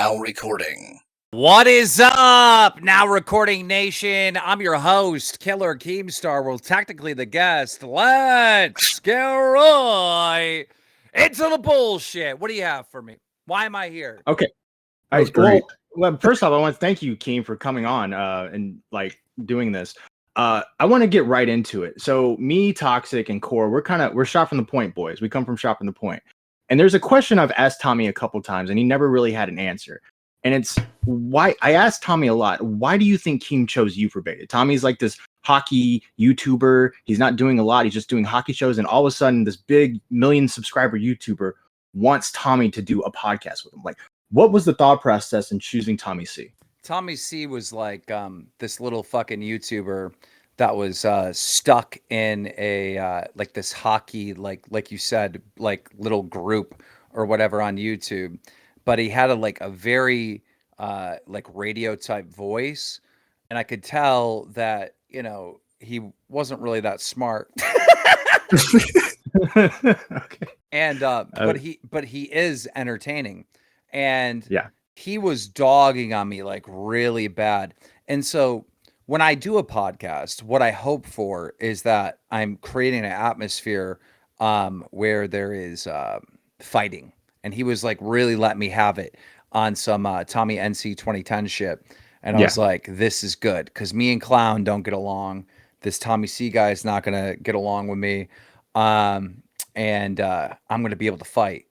Now recording. What is up, Now Recording Nation? I'm your host, Killer Keemstar. Well, technically the guest. Let's get right into the bullshit. What do you have for me? Why am I here? Okay. That was great. Well, first off, I want to thank you, Keem, for coming on and doing this. I want to get right into it. So me, Toxic, and Core, we're shot from the point boys. We come from shot from the point. And there's a question I've asked Tommy a couple times, and he never really had an answer. And it's why I asked Tommy a lot, why do you think Keem chose you for beta? Tommy's like this hockey YouTuber. He's not doing a lot. He's just doing hockey shows. And all of a sudden, this big 1 million subscriber YouTuber wants Tommy to do a podcast with him. Like, what was the thought process in choosing Tommy C? Tommy C was like this little fucking YouTuber that was stuck in a like this hockey, like you said, like little group or whatever on YouTube. But he had a very like radio type voice, and I could tell that he wasn't really that smart. Okay. And but he is entertaining, and Yeah. he was dogging on me like really bad. And so when I do a podcast, what I hope for is that I'm creating an atmosphere where there is fighting. And he was like really letting me have it on some Tommy NC 2010 shit. And I was like, this is good because me and Clown don't get along. This Tommy C guy is not going to get along with me. And I'm going to be able to fight,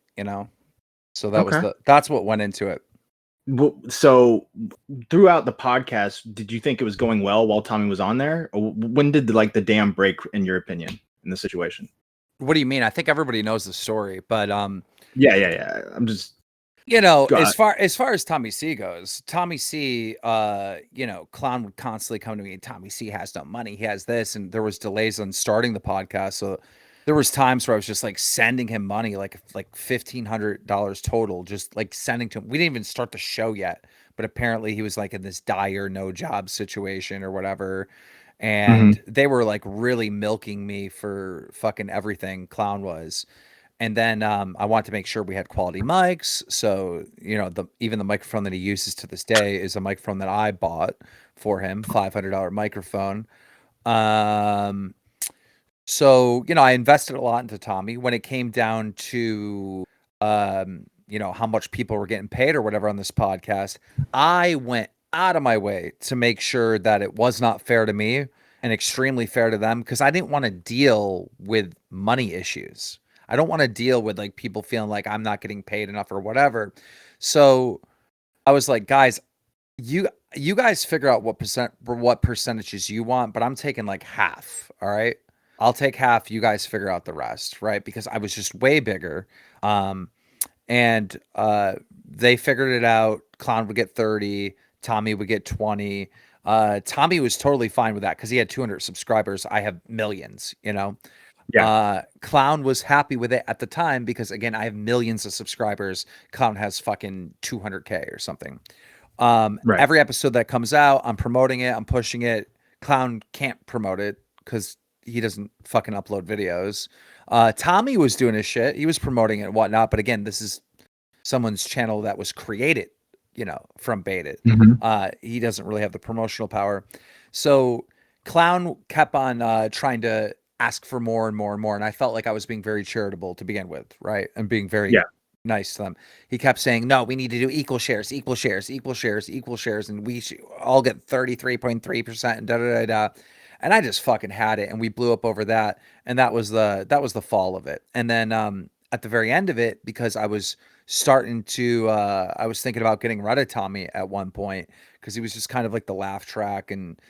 So that's what went into it. So throughout the podcast, did you think it was going well while Tommy was on there? Or when did the dam break, in your opinion, in the situation? What do you mean? I think everybody knows the story, but yeah. I'm just as far as Tommy C goes, Tommy C, Clown would constantly come to me and Tommy C has no money. He has this, and there was delays on starting the podcast. So there was times where I was just like sending him money, like $1,500 total, just like sending to him. We didn't even start the show yet, but apparently he was like in this dire no job situation or whatever. And they were like really milking me for fucking everything. Clown was. And then I wanted to make sure we had quality mics. So, even the microphone that he uses to this day is a microphone that I bought for him, $500 microphone. So, I invested a lot into Tommy. When it came down to, how much people were getting paid or whatever on this podcast, I went out of my way to make sure that it was not fair to me and extremely fair to them because I didn't want to deal with money issues. I don't want to deal with like people feeling like I'm not getting paid enough or whatever. So I was like, guys, you guys figure out what percentages you want, but I'm taking like half. All right. I'll take half. You guys figure out the rest. Right. Because I was just way bigger. And they figured it out. Clown would get 30. Tommy would get 20. Tommy was totally fine with that because he had 200 subscribers. I have millions, Yeah. Clown was happy with it at the time because again, I have millions of subscribers. Clown has fucking 200K or something. Right. Every episode that comes out, I'm promoting it. I'm pushing it. Clown can't promote it because he doesn't fucking upload videos. Tommy was doing his shit. He was promoting it and whatnot. But again, this is someone's channel that was created, from beta. He doesn't really have the promotional power. So Clown kept on trying to ask for more and more and more. And I felt like I was being very charitable to begin with, right? And being very nice to them. He kept saying, no, we need to do equal shares. And we should all get 33.3% and da-da-da-da. And I just fucking had it. And we blew up over that. And that was the fall of it. And then at the very end of it, because I was starting to, I was thinking about getting rid of Tommy at one point because he was just kind of like the laugh track. And,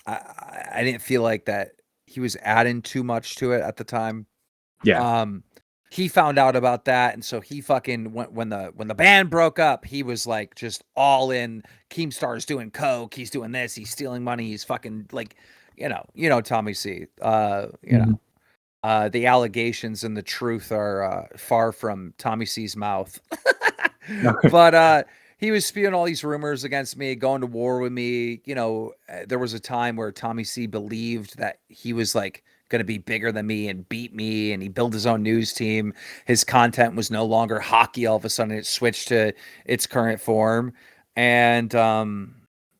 I didn't feel like that he was adding too much to it at the time. Yeah. He found out about that, and so he fucking went when the band broke up. He was like just all in. Keemstar's doing coke. He's doing this. He's stealing money. He's fucking like, Tommy C. The allegations and the truth are far from Tommy C's mouth. But he was spewing all these rumors against me, going to war with me. There was a time where Tommy C believed that he was like going to be bigger than me and beat me. And he built his own news team. His content was no longer hockey. All of a sudden it switched to its current form. And,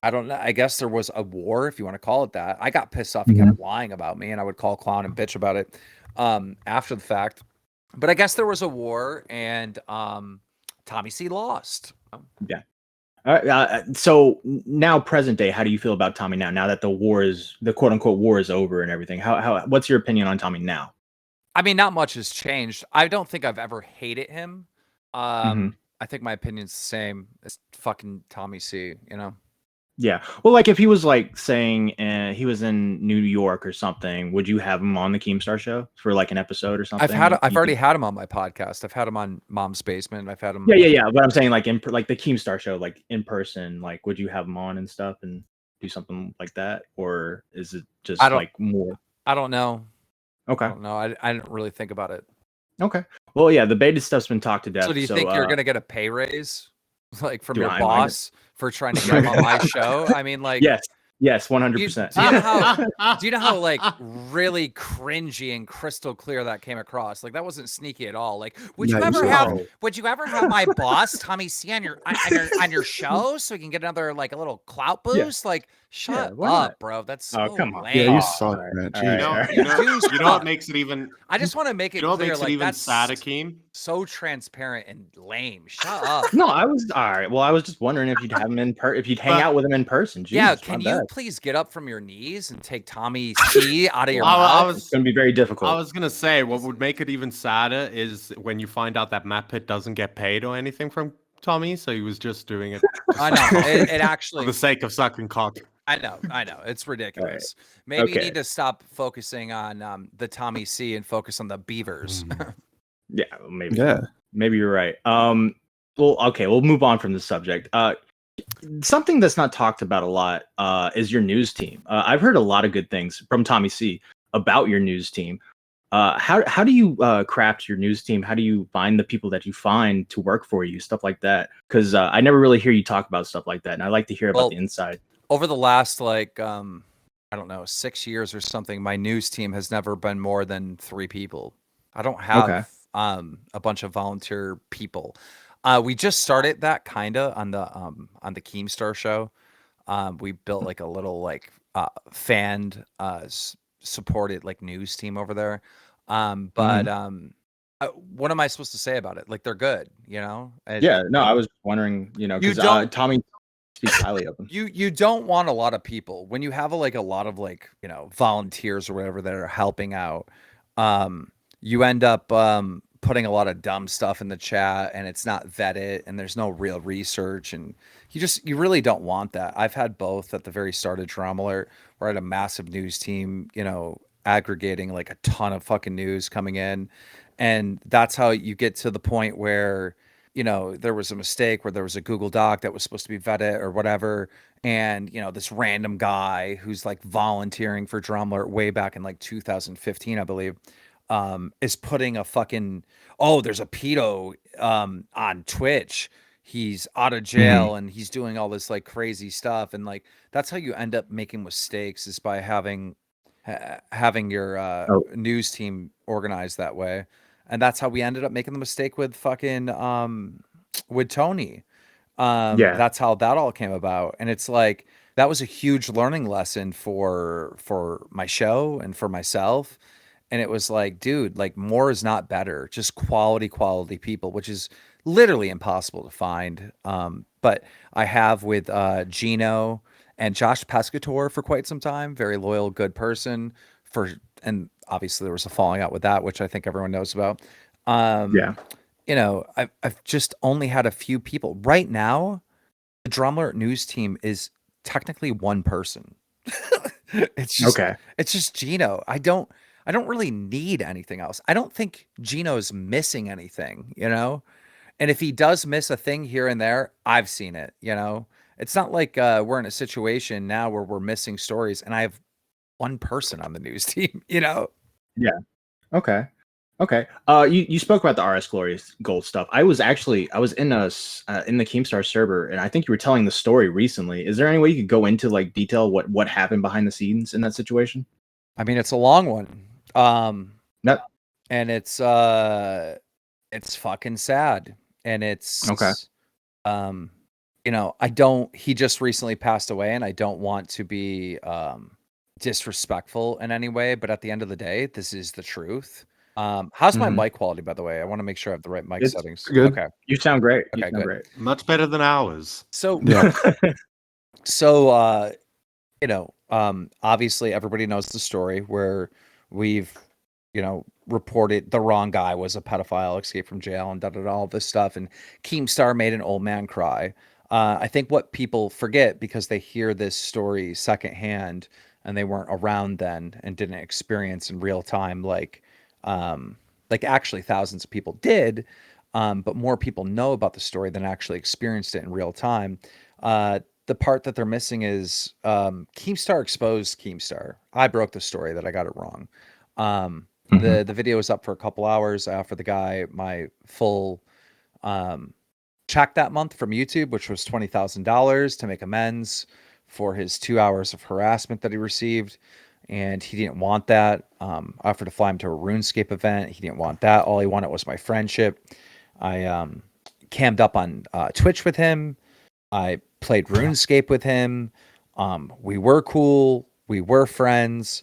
I don't know. I guess there was a war, if you want to call it that. I got pissed off. He kept lying about me, and I would call Clown and bitch about it after the fact. But I guess there was a war, and Tommy C lost. Yeah. So now, present day, how do you feel about Tommy now? Now that the quote unquote war is over and everything, what's your opinion on Tommy now? I mean, not much has changed. I don't think I've ever hated him. I think my opinion's the same as fucking Tommy C. You know. Yeah. Well, like if he was like saying he was in New York or something, would you have him on the Keemstar show for like an episode or something? I've already had him on my podcast. I've had him on Mom's Basement. I've had him. Yeah. But I'm saying like like the Keemstar show, like in person, like would you have him on and stuff and do something like that, or is it just like more? I don't know. Okay. I don't know. I didn't really think about it. Okay. Well, yeah, the beta stuff's been talked to death. So do you think you're gonna get a pay raise, like from your I boss for trying to get him on my show? I mean, like, yes, 100%. Do you know how like really cringy and crystal clear that came across? Like that wasn't sneaky at all. Like, would you ever have my boss Tommy C on your show so we can get another like a little clout boost? Like, shut up, bro. That's so come on. lame. Yeah, you suck, man. You know what makes it even? I just want to make it you know what clear, makes like it even that's sadder, Keem? so transparent and lame. Shut up. No, I was all right. Well, I was just wondering if you'd have him if you'd hang out with him in person. Jesus, yeah, can you please get up from your knees and take Tommy C out of your mouth? It's going to be very difficult. I was gonna say what would make it even sadder is when you find out that Matt Pitt doesn't get paid or anything from Tommy, so he was just doing it. I know it actually for the sake of sucking cock. I know, it's ridiculous. Right. Maybe you need to stop focusing on the Tommy C and focus on the Beavers. Yeah, maybe. Yeah, maybe you're right. Well, okay, we'll move on from the subject. Something that's not talked about a lot is your news team. I've heard a lot of good things from Tommy C about your news team. How do you craft your news team? How do you find the people that you find to work for you? Stuff like that. Because I never really hear you talk about stuff like that, and I like to hear about the inside. Over the last like I don't know 6 years or something, my news team has never been more than 3 people. I don't have a bunch of volunteer people. We just started that kind of on the Keemstar show. We built like a little like fan supported like news team over there. What am I supposed to say about it? Like they're good, you know? I was wondering, because Tommy speaks highly of them. You don't want a lot of people when you have a lot of like, volunteers or whatever that are helping out. You end up putting a lot of dumb stuff in the chat and it's not vetted and there's no real research and you really don't want that. I've had both at the very start of Drama Alert where I had a massive news team, aggregating like a ton of fucking news coming in. And that's how you get to the point where, there was a mistake where there was a Google Doc that was supposed to be vetted or whatever. And, this random guy who's like volunteering for Drama Alert way back in like 2015, I believe, is putting a fucking, there's a pedo on Twitch. He's out of jail and he's doing all this like crazy stuff. And like, that's how you end up making mistakes is by having your news team organized that way. And that's how we ended up making the mistake with fucking with Tony. That's how that all came about. And it's like that was a huge learning lesson for my show and for myself. And it was like, dude, like more is not better. Just quality people, which is literally impossible to find. But I have with Gino and Josh Pescator for quite some time. Very loyal, good person. And obviously there was a falling out with that, which I think everyone knows about. I've just only had a few people. Right now, the Drama Alert news team is technically one person. It's just Gino. I don't really need anything else. I don't think Gino's missing anything, And if he does miss a thing here and there, I've seen it, It's not like we're in a situation now where we're missing stories and I have one person on the news team, Yeah. Okay. You spoke about the RSGlory AndGold stuff. I was in the Keemstar server, and I think you were telling the story recently. Is there any way you could go into like detail what happened behind the scenes in that situation? I mean, it's a long one. That And it's fucking sad. And it's Okay. he just recently passed away, and I don't want to be disrespectful in any way, but at the end of the day, this is the truth. How's my mic quality, by the way? I want to make sure I have the right mic It's settings. good. Okay. you sound great. Okay, You sound good. great. Much better than ours. So Yeah. obviously everybody knows the story where we've, reported the wrong guy was a pedophile, escaped from jail, and all this stuff. And Keemstar made an old man cry. I think what people forget, because they hear this story secondhand and they weren't around then and didn't experience in real time, like actually thousands of people did, but more people know about the story than actually experienced it in real time. The part that they're missing is Keemstar exposed Keemstar. I broke the story that I got it wrong. The video was up for a couple hours. I offered the guy my full check that month from YouTube, which was $20,000 to make amends for his 2 hours of harassment that he received. And he didn't want that. I offered to fly him to a RuneScape event. He didn't want that. All he wanted was my friendship. I cammed up on Twitch with him. I played RuneScape with him. We were cool. We were friends.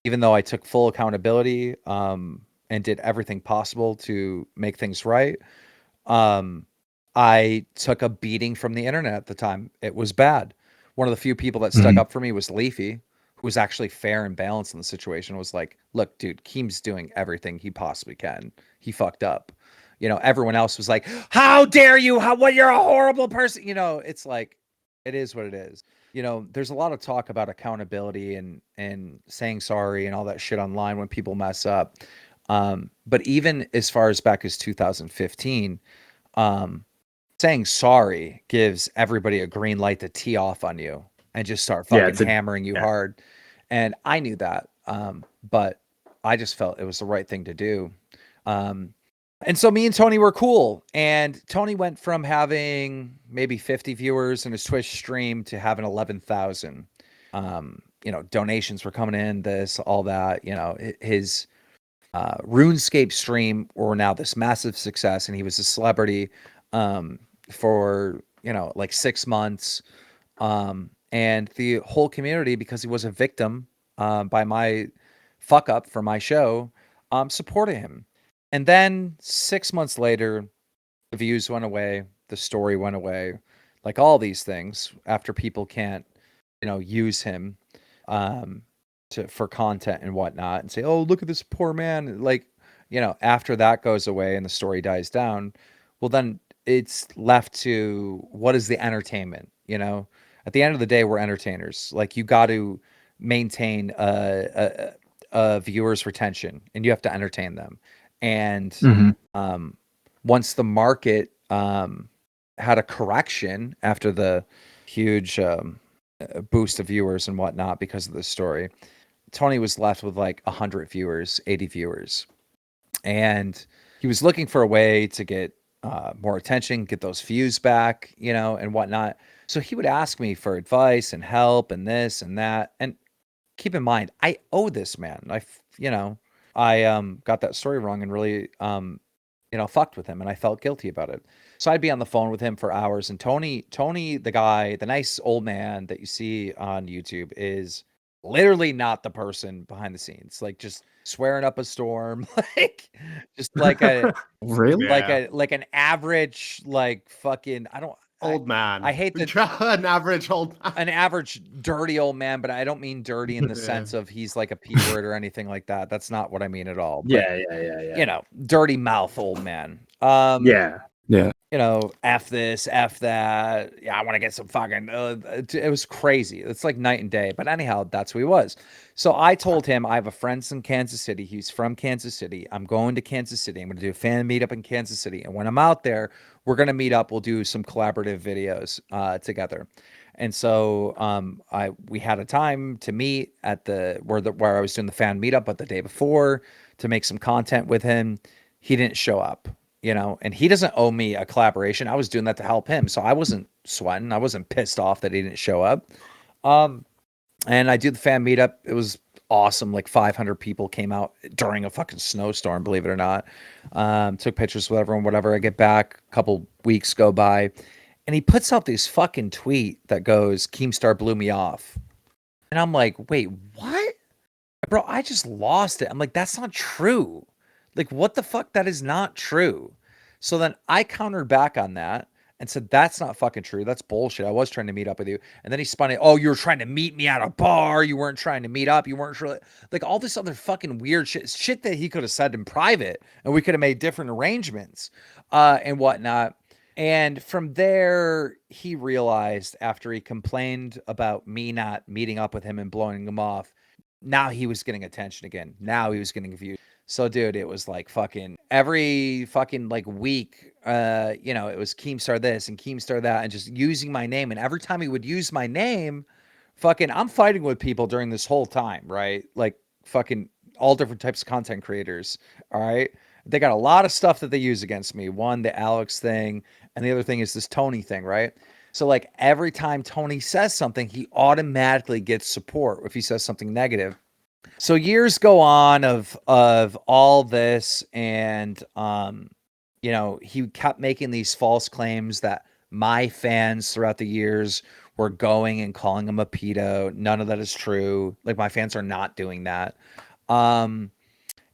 Even though I took full accountability and did everything possible to make things right, I took a beating from the internet at the time. It was bad. One of the few people that stuck up for me was Leafy, who was actually fair and balanced in the situation. Was like, look, dude, Keem's doing everything he possibly can. He fucked up. Everyone else was like, how dare you? What, you're a horrible person. It's like, it is what it is. There's a lot of talk about accountability and saying sorry and all that shit online when people mess up. But even as far as back as 2015, saying sorry gives everybody a green light to tee off on you and just start fucking hammering you hard. And I knew that. But I just felt it was the right thing to do. And so me and Tony were cool. And Tony went from having maybe 50 viewers in his Twitch stream to having 11,000. Donations were coming in, all that. His RuneScape stream were now this massive success, and he was a celebrity for, like 6 months. And the whole community, because he was a victim by my fuck up for my show, supported him. And then 6 months later, the views went away, the story went away, like all these things, after people can't, use him for content and whatnot, and say, oh, look at this poor man. Like, after that goes away and the story dies down, well, then it's left to what is the entertainment, At the end of the day, we're entertainers. Like, you got to maintain a viewer's retention, and you have to entertain them. And once the market had a correction after the huge boost of viewers and whatnot because of the story, Tony was left with like 100 viewers, 80 viewers. And he was looking for a way to get more attention, get those views back, and whatnot. So he would ask me for advice and help and this and that. And keep in mind, I owe this man. I got that story wrong and really, fucked with him, and I felt guilty about it. So I'd be on the phone with him for hours. And Tony, the guy, the nice old man that you see on YouTube, is literally not the person behind the scenes, like just swearing up a storm, like just like a Really? like an average, like fucking, Old man. I hate an average old man. An average dirty old man, but I don't mean dirty in the sense of he's like a P word or anything like that. That's not what I mean at all. But, Yeah. Dirty mouth old man. Yeah. F this, F that. Yeah, I want to get some fucking. It was crazy. It's like night and day. But anyhow, that's who he was. So I told him I have a friend in Kansas City. He's from Kansas City. I'm going to Kansas City. I'm going to do a fan meetup in Kansas City. And when I'm out there, we're going to meet up. We'll do some collaborative videos together. And so we had a time to meet at where I was doing the fan meetup, but the day before, to make some content with him. He didn't show up, and he doesn't owe me a collaboration. I was doing that to help him. So I wasn't sweating. I wasn't pissed off that he didn't show up. And I do the fan meetup. It was awesome. Like 500 people came out during a fucking snowstorm, believe it or not. Took pictures with everyone, whatever. I get back, a couple weeks go by, and he puts out this fucking tweet that goes, Keemstar blew me off. And I'm like, wait, what? Bro, I just lost it. I'm like, that's not true. Like, what the fuck? That is not true. So then I countered back on that and said, that's not fucking true. That's bullshit. I was trying to meet up with you. And then he spun it. Oh, you were trying to meet me at a bar. You weren't trying to meet up. You weren't sure. Like all this other fucking weird shit that he could have said in private, and we could have made different arrangements and whatnot. And from there, he realized after he complained about me not meeting up with him and blowing him off, now he was getting attention again. Now he was getting views. So, dude, it was like fucking every fucking like week, it was Keemstar this and Keemstar that, and just using my name. And every time he would use my name, fucking, I'm fighting with people during this whole time, right? Like fucking all different types of content creators. All right. They got a lot of stuff that they use against me. One, the Alex thing, and the other thing is this Tony thing, right? So like every time Tony says something, he automatically gets support if he says something negative. So years go on of all this, and he kept making these false claims that my fans throughout the years were going and calling him a pedo. None of that is true. Like my fans are not doing that. And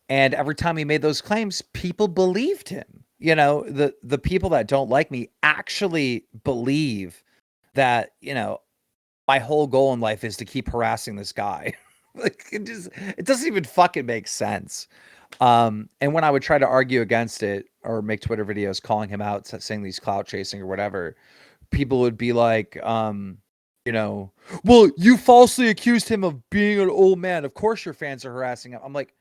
every time he made those claims, people believed him. The people that don't like me actually believe that, my whole goal in life is to keep harassing this guy. Like it doesn't even fucking make sense. And when I would try to argue against it or make Twitter videos calling him out, saying he's clout chasing or whatever, people would be like, well, you falsely accused him of being an old man. Of course your fans are harassing him. I'm like,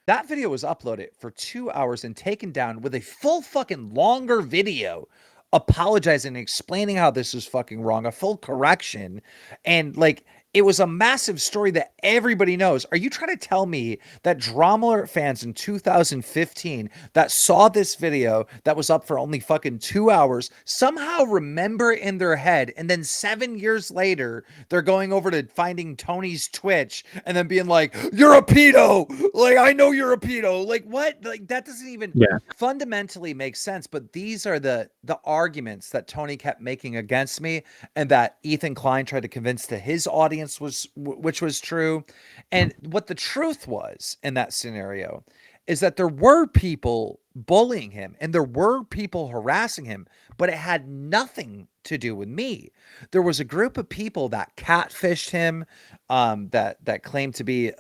that video was uploaded for 2 hours and taken down with a full fucking longer video apologizing and explaining how this is fucking wrong, a full correction. And like, it was a massive story that everybody knows. Are you trying to tell me that Drama Alert fans in 2015 that saw this video that was up for only fucking 2 hours somehow remember it in their head, and then 7 years later they're going over to finding Tony's Twitch and then being like, you're a pedo, like I know you're a pedo, like what? Like that doesn't even fundamentally make sense. But these are the arguments that Tony kept making against me, and that Ethan Klein tried to convince to his audience which was true. And what the truth was in that scenario is that there were people bullying him and there were people harassing him, but it had nothing to do with me. There was a group of people that catfished him, that claimed to be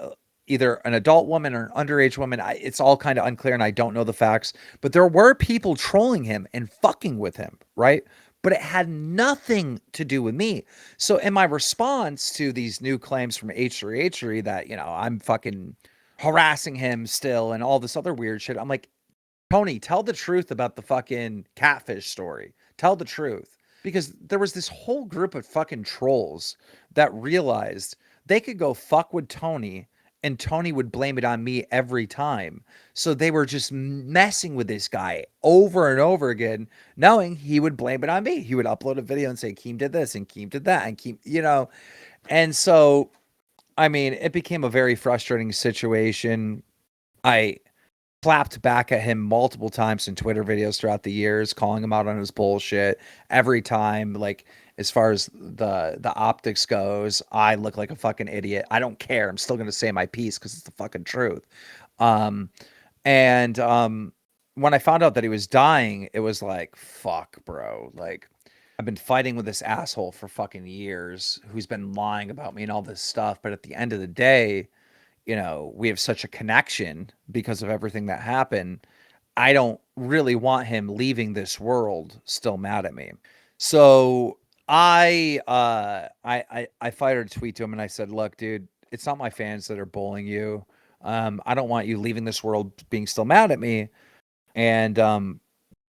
either an adult woman or an underage woman. It's all kind of unclear and I don't know the facts, but there were people trolling him and fucking with him, right? But it had nothing to do with me. So in my response to these new claims from H3H3 that, I'm fucking harassing him still and all this other weird shit, I'm like, Tony, tell the truth about the fucking catfish story. Tell the truth. Because there was this whole group of fucking trolls that realized they could go fuck with Tony and Tony would blame it on me every time. So they were just messing with this guy over and over again, knowing he would blame it on me. He would upload a video and say, Keem did this and Keem did that and Keem, And so, I mean, it became a very frustrating situation. I clapped back at him multiple times in Twitter videos throughout the years, calling him out on his bullshit every time. Like, as far as the optics goes, I look like a fucking idiot. I don't care. I'm still going to say my piece because it's the fucking truth. When I found out that he was dying, it was like, fuck, bro. Like, I've been fighting with this asshole for fucking years who's been lying about me and all this stuff. But at the end of the day, we have such a connection because of everything that happened. I don't really want him leaving this world still mad at me. So I fired a tweet to him and I said, look, dude, it's not my fans that are bullying you. I don't want you leaving this world being still mad at me. And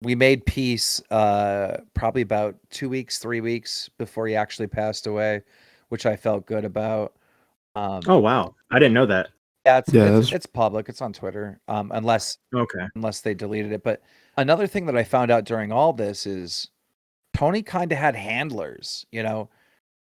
we made peace probably about 2 weeks, 3 weeks before he actually passed away, which I felt good about. Oh, wow. I didn't know that. Yeah, it's public. It's on Twitter, unless they deleted it. But another thing that I found out during all this is Tony kind of had handlers,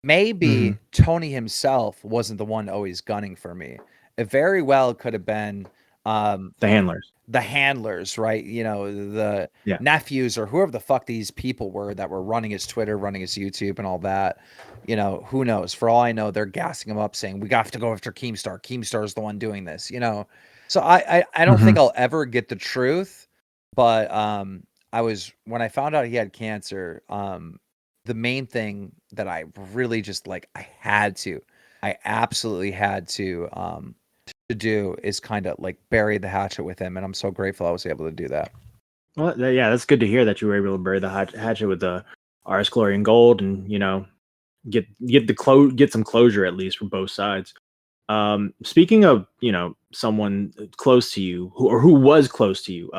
Maybe Tony himself wasn't the one always gunning for me. It very well could have been The handlers. the handlers, right? You know, the nephews or whoever the fuck these people were that were running his Twitter, running his YouTube and all that. You know, who knows? For all I know, they're gassing him up saying, we have to go after Keemstar. Keemstar is the one doing this, you know? So I don't think I'll ever get the truth, but when I found out he had cancer, the main thing that I really just like, I absolutely had to do is kind of like bury the hatchet with him, and I'm so grateful I was able to do that. Well, yeah, that's good to hear that you were able to bury the hatchet with the RSGlory AndGold, and get some closure at least from both sides. Speaking of someone close to you who was close to you,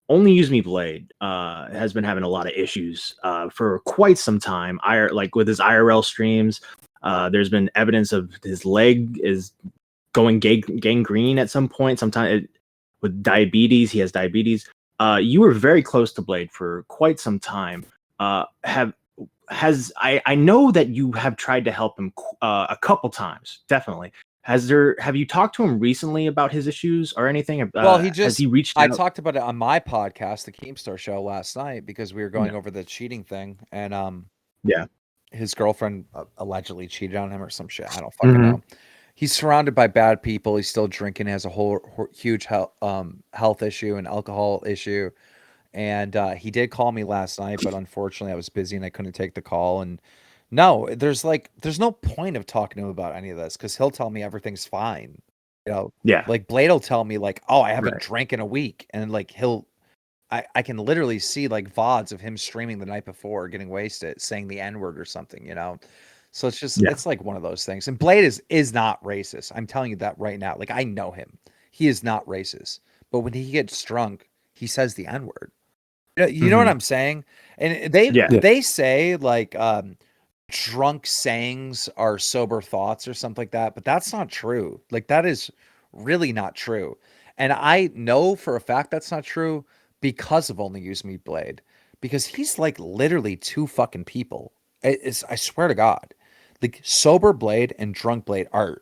Only Use Me Blade has been having a lot of issues for quite some time. Like with his IRL streams, there's been evidence of his leg is going gangrene at some point. Sometimes with diabetes, he has diabetes. You were very close to Blade for quite some time. I know that you have tried to help him a couple times, definitely. Have you talked to him recently about his issues or anything? Well, has he reached out? I talked about it on my podcast, the Keemstar Show, last night because we were going over the cheating thing, and his girlfriend allegedly cheated on him or some shit. I don't fucking know. He's surrounded by bad people. He's still drinking. Has a whole huge health issue and alcohol issue. And he did call me last night, but unfortunately I was busy and I couldn't take the call. And no, there's no point of talking to him about any of this because he'll tell me everything's fine. You know, like Blade will tell me like, oh, I haven't drank in a week. And like I can literally see like VODs of him streaming the night before, getting wasted, saying the N-word or something, you know? So it's just, it's like one of those things. And Blade is not racist. I'm telling you that right now. Like, I know him. He is not racist. But when he gets drunk, he says the N-word. You know what I'm saying? And they say like drunk sayings are sober thoughts or something like that, but that's not true. Like, that is really not true. And I know for a fact that's not true because of Only Use Me Blade. Because he's like literally two fucking people. I swear to God. Like, sober Blade and drunk Blade are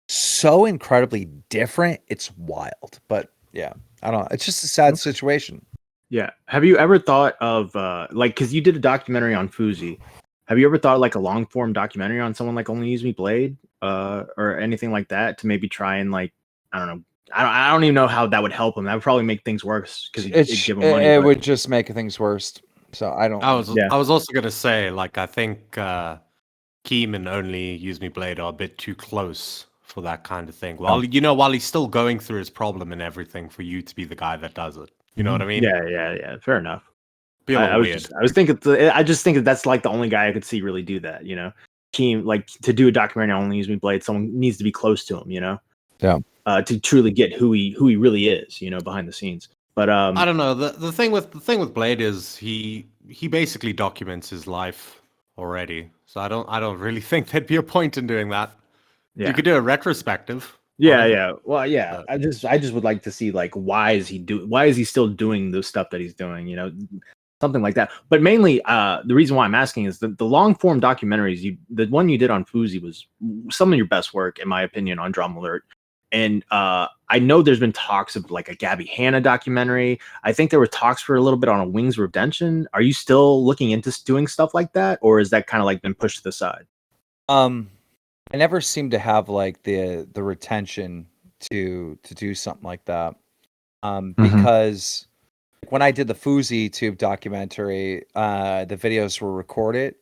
so incredibly different. It's wild. But yeah, I don't know. It's just a sad situation. Yeah. Have you ever thought of because you did a documentary on Fuzi. Have you ever thought like a long form documentary on someone like Only Use Me Blade or anything like that to maybe try and like, I don't know. I don't even know how that would help him. That would probably make things worse because it'd give him money. It would just make things worse. So I don't. I was also gonna say, like, I think Keem and Only Use Me Blade are a bit too close for that kind of thing. While he's still going through his problem and everything, for you to be the guy that does it. You know what I mean? Yeah. Fair enough. I just think that that's like the only guy I could see really do that. You know, Keem, like, to do a documentary on Only Use Me Blade, someone needs to be close to him. You know, to truly get who he really is. You know, behind the scenes. But I don't know. The thing with Blade is he basically documents his life already. So I don't really think there'd be a point in doing that. Yeah. You could do a retrospective. Yeah. Well, yeah. I just would like to see like why is he still doing the stuff that he's doing, you know, something like that. But mainly the reason why I'm asking is the long form documentaries, the one you did on Fuzi was some of your best work in my opinion on Drama Alert. And I know there's been talks of like a Gabby Hanna documentary. I think there were talks for a little bit on a Wings Redemption. Are you still looking into doing stuff like that, or is that kind of like been pushed to the side? I never seem to have like the retention to do something like that. Because when I did the Fuzi Tube documentary, the videos were recorded,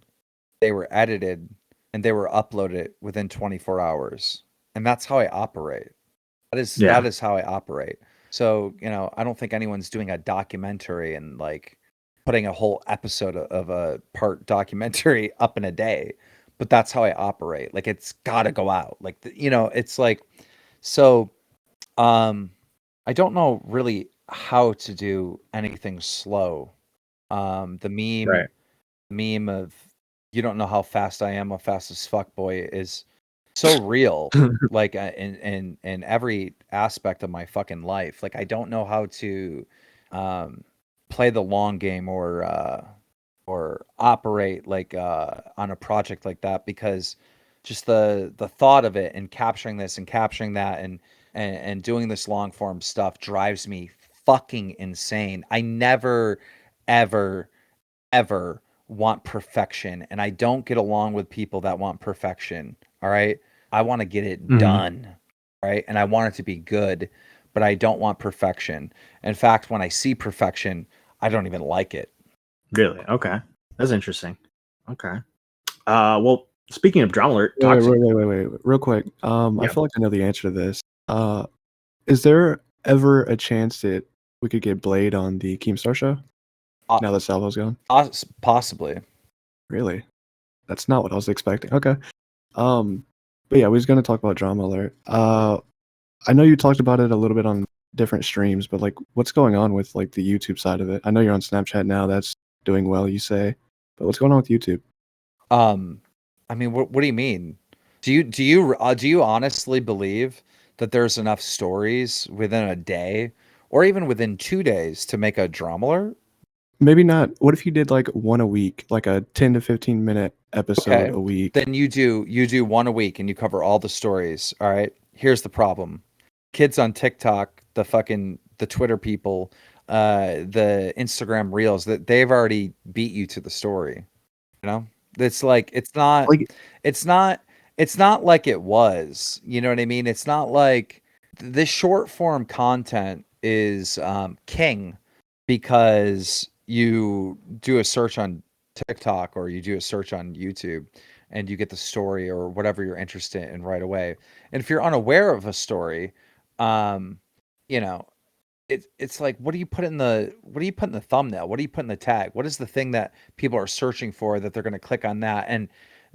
they were edited, and they were uploaded within 24 hours. And that's how I operate. That is how I operate. So, you know, I don't think anyone's doing a documentary and like putting a whole episode of a part documentary up in a day. But that's how I operate. Like, it's got to go out. Like, it's like, so I don't know really how to do anything slow. The meme of you don't know how fast I am, how fast as fuck boy is so real. Like in every aspect of my fucking life. Like, I don't know how to play the long game or operate like on a project like that, because just the thought of it and capturing this and capturing that and doing this long form stuff drives me fucking insane. I never ever ever want perfection, and I don't get along with people that want perfection. All right? I want to get it done, right? And I want it to be good, but I don't want perfection. In fact, when I see perfection, I don't even like it. Really? Okay. That's interesting. Okay. Well, speaking of drama alert, Wait, toxic. wait, real quick. I Yeah. feel like I know the answer to this. Is there ever a chance that we could get Blade on the Keemstar show? Now that Salvo's gone? Possibly. Really? That's not what I was expecting. Okay. But yeah, we was gonna talk about drama alert. I know you talked about it a little bit on different streams, but like, what's going on with like the YouTube side of it? I know you're on Snapchat now. That's doing well, you say, but what's going on with YouTube? I mean, what do you mean? Do you honestly believe that there's enough stories within a day or even within 2 days to make a drama alert? Maybe not. What if you did like one a week, like a 10 to 15 minute episode a week? Then you do one a week and you cover all the stories. All right. Here's the problem. Kids on TikTok, the Twitter people, the Instagram reels, that they've already beat you to the story. You know? It's like it's not like it was. You know what I mean? It's not like this short form content is king because you do a search on TikTok or you do a search on YouTube and you get the story or whatever you're interested in right away. And if you're unaware of a story, you know, it's like, what do you put in the thumbnail? What do you put in the tag? What is the thing that people are searching for that they're going to click on that? And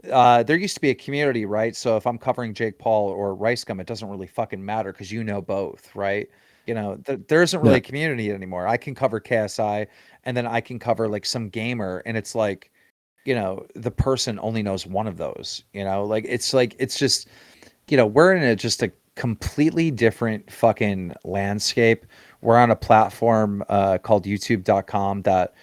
there used to be a community, right? So if I'm covering Jake Paul or Rice Gum, it doesn't really fucking matter because you know both, right? You know, there isn't really a community anymore. I can cover KSI and then I can cover like some gamer, and it's like, you know, the person only knows one of those, you know, like it's just, you know, we're in just a completely different fucking landscape. We're on a platform called youtube.com that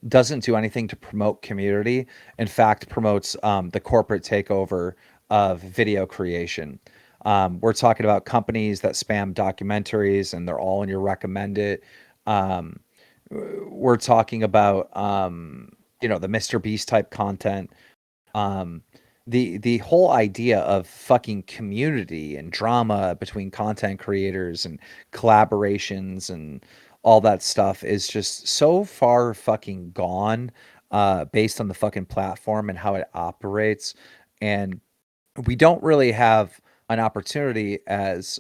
doesn't do anything to promote community. In fact, promotes the corporate takeover of video creation. We're talking about companies that spam documentaries and they're all in your recommended. We're talking about, you know, the Mr. Beast type content. The whole idea of fucking community and drama between content creators and collaborations and all that stuff is just so far fucking gone, based on the fucking platform and how it operates. And we don't really have an opportunity as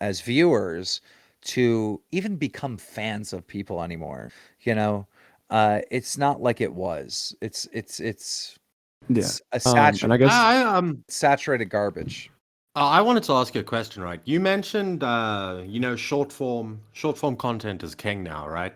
viewers to even become fans of people anymore. You know, it's not like it was. It's Yeah. a And I guess saturated garbage. I wanted to ask you a question, right? You mentioned, you know, short form content is king now, right?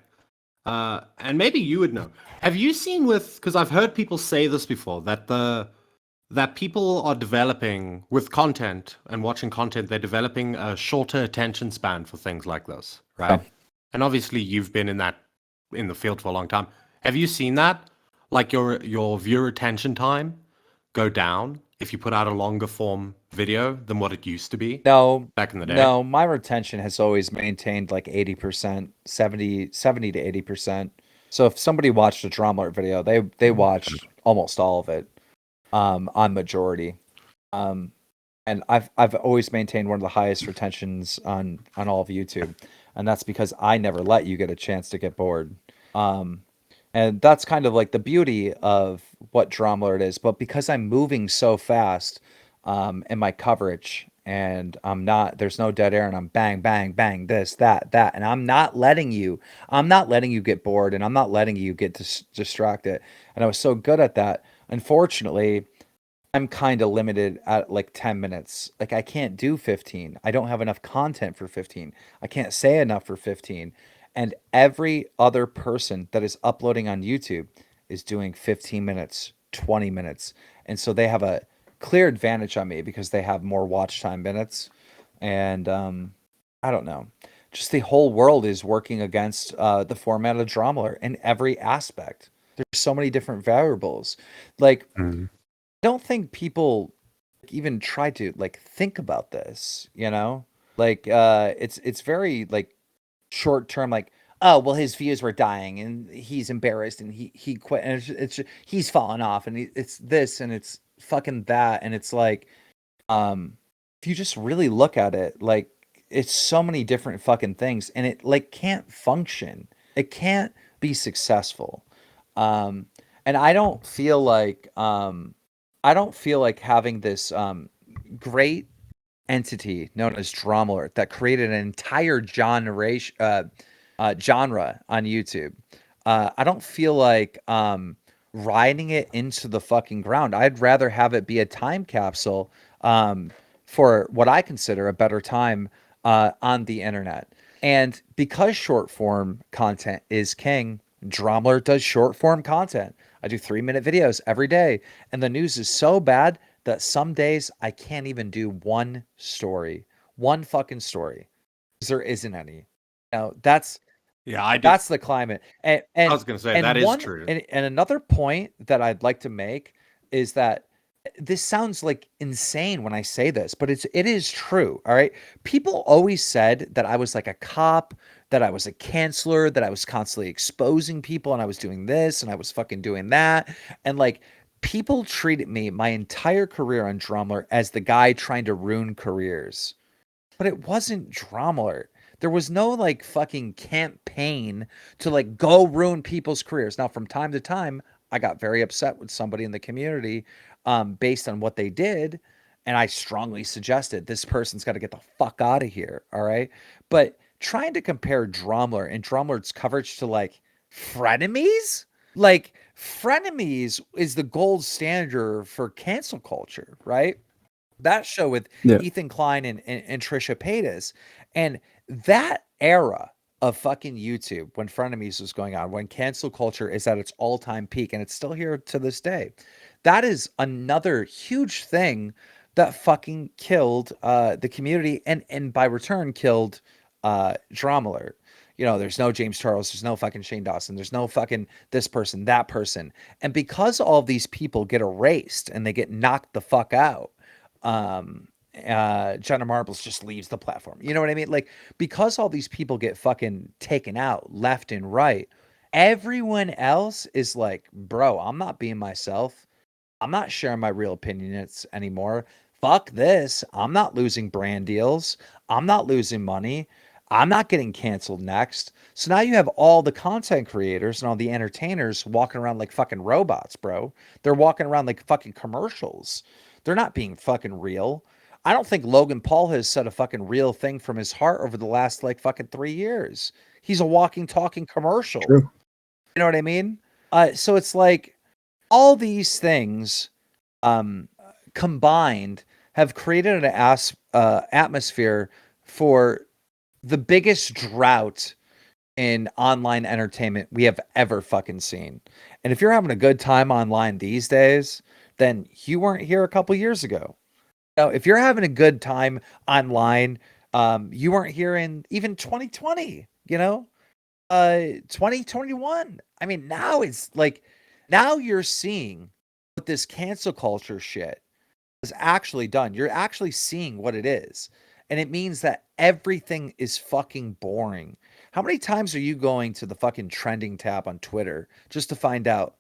And maybe you would know. Have you seen because I've heard people say this before, that people are developing with content and watching content, they're developing a shorter attention span for things like this, right? Yeah. And obviously you've been in the field for a long time. Have you seen that? Like your viewer attention time go down if you put out a longer form video than what it used to be back in the day? No, my retention has always maintained like 80%, 70 to 80%. So if somebody watched a drama alert video, they watched almost all of it, on majority. And I've always maintained one of the highest retentions on all of YouTube. And that's because I never let you get a chance to get bored. And that's kind of like the beauty of what drama alert is. But because I'm moving so fast in my coverage, and there's no dead air, and I'm bang, bang, bang, this, that, and I'm not letting you get bored, and I'm not letting you get distracted. And I was so good at that. Unfortunately, I'm kind of limited at like 10 minutes. Like I can't do 15. I don't have enough content for 15. I can't say enough for 15. And every other person that is uploading on YouTube is doing 15 minutes, 20 minutes. And so they have a clear advantage on me because they have more watch time minutes. And I don't know. Just the whole world is working against the format of drama alert in every aspect. There's so many different variables. Like don't think people even try to like think about this, you know? Like it's very like short term, like, oh well his views were dying and he's embarrassed and he quit and he's fallen off and it's this and it's fucking that and it's like if you just really look at it, like it's so many different fucking things and it like can't function. It can't be successful. And I don't feel like having this great entity known as Drama Alert that created an entire genre on YouTube. I don't feel like riding it into the fucking ground. I'd rather have it be a time capsule for what I consider a better time on the internet. And because short form content is king, Drama Alert does short form content. I do 3-minute videos every day, and the news is so bad that some days I can't even do one fucking story, because there isn't any. Now that's the climate. And I was gonna say that is true. And another point that I'd like to make is that this sounds like insane when I say this, but it is true. All right. People always said that I was like a cop, that I was a canceler, that I was constantly exposing people and I was doing this and I was fucking doing that. And like people treated me my entire career on Drama Alert as the guy trying to ruin careers. But it wasn't Drama Alert. There was no like fucking campaign to like go ruin people's careers. Now, from time to time, I got very upset with somebody in the community based on what they did. And I strongly suggested this person's got to get the fuck out of here. All right. But trying to compare Drama Alert and Drama Alert's coverage to like frenemies, like frenemies is the gold standard for cancel culture, right? That show with Ethan Klein and Trisha Paytas. And that era of fucking YouTube when frenemies was going on, when cancel culture is at its all-time peak, and it's still here to this day. That is another huge thing that fucking killed the community and by return killed Drama Alert. You know, there's no James Charles, there's no fucking Shane Dawson, there's no fucking this person, that person. And because all these people get erased and they get knocked the fuck out, Jenna Marbles just leaves the platform. You know what I mean? Like, because all these people get fucking taken out left and right, everyone else is like, bro, I'm not being myself. I'm not sharing my real opinions anymore. Fuck this. I'm not losing brand deals. I'm not losing money. I'm not getting canceled next. So now you have all the content creators and all the entertainers walking around like fucking robots, bro. They're walking around like fucking commercials. They're not being fucking real. I don't think Logan Paul has said a fucking real thing from his heart over the last like fucking 3 years. He's a walking, talking commercial. True. You know what I mean? So it's like all these things combined have created an atmosphere for the biggest drought in online entertainment we have ever fucking seen. And if you're having a good time online these days, then you weren't here a couple years ago. Now, if you're having a good time online, you weren't here in even 2020, 2021. I mean, now it's like, now you're seeing what this cancel culture shit is actually done. You're actually seeing what it is. And it means that everything is fucking boring. How many times are you going to the fucking trending tab on Twitter just to find out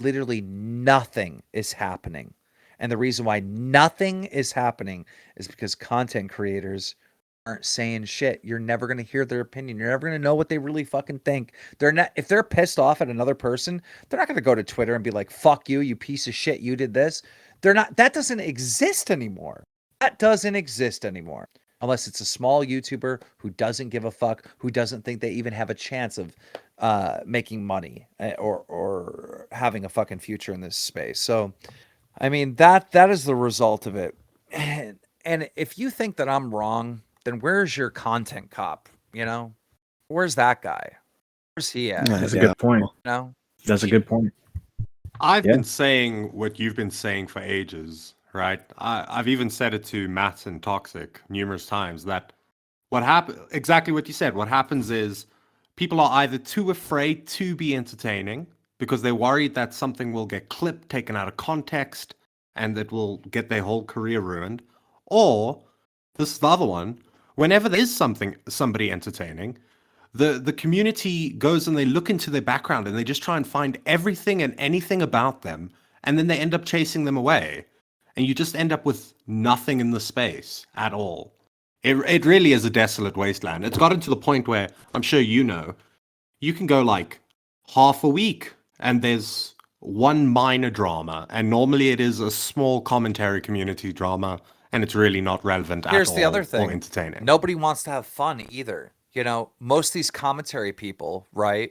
literally nothing is happening? And the reason why nothing is happening is because content creators aren't saying shit. You're never going to hear their opinion. You're never going to know what they really fucking think. They're not, if they're pissed off at another person, they're not going to go to Twitter and be like, fuck you, you piece of shit, you did this. They're not, that doesn't exist anymore. That doesn't exist anymore. Unless it's a small YouTuber who doesn't give a fuck, who doesn't think they even have a chance of making money or having a fucking future in this space. So, I mean, that is the result of it. And if you think that I'm wrong, then where's your content cop? Where's that guy? Where's he at? That's a good point. That's a good point. I've been saying what you've been saying for ages, right? I've even said it to Matt and Toxic numerous times that exactly what you said. What happens is people are either too afraid to be entertaining because they're worried that something will get clipped, taken out of context, and it will get their whole career ruined. Or this is the other one. Whenever there is somebody entertaining, the community goes and they look into their background and they just try and find everything and anything about them, and then they end up chasing them away, and you just end up with nothing in the space at all. It really is a desolate wasteland. It's gotten to the point where, I'm sure you know, you can go like half a week and there's one minor drama, and normally it is a small commentary community drama, and it's really not relevant Here's at all the other thing. or entertaining. Nobody wants to have fun either. You know, most of these commentary people, right?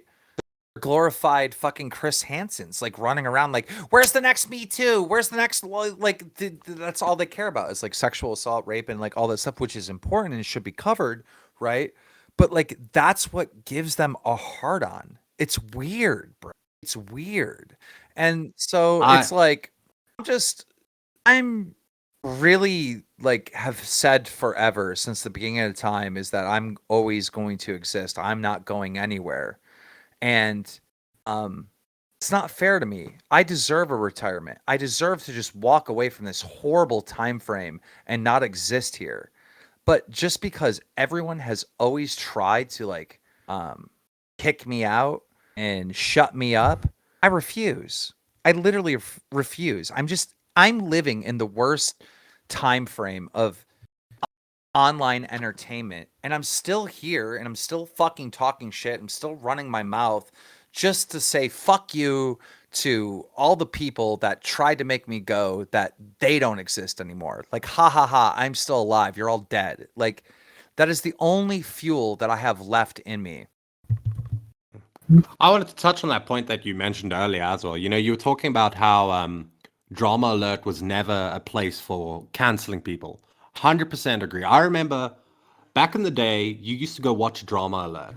Glorified fucking Chris Hansen's, like running around like, where's the next Me Too? Where's the next, like, that's all they care about is like sexual assault, rape, and like all that stuff, which is important and should be covered, right? But like, that's what gives them a hard on. It's weird, bro. It's weird. And so it's like, I'm really like have said forever since the beginning of time is that I'm always going to exist. I'm not going anywhere. And it's not fair to me. I deserve a retirement. I deserve to just walk away from this horrible time frame and not exist here. But just because everyone has always tried to like kick me out and shut me up, I refuse. I literally refuse. I'm living in the worst time frame of online entertainment, and I'm still here and I'm still fucking talking shit. I'm still running my mouth just to say fuck you to all the people that tried to make me go, that they don't exist anymore. Like, ha ha ha, I'm still alive. You're all dead. Like, that is the only fuel that I have left in me. I wanted to touch on that point that you mentioned earlier as well. You know, you were talking about how Drama Alert was never a place for canceling people. 100% agree. I remember back in the day, you used to go watch Drama Alert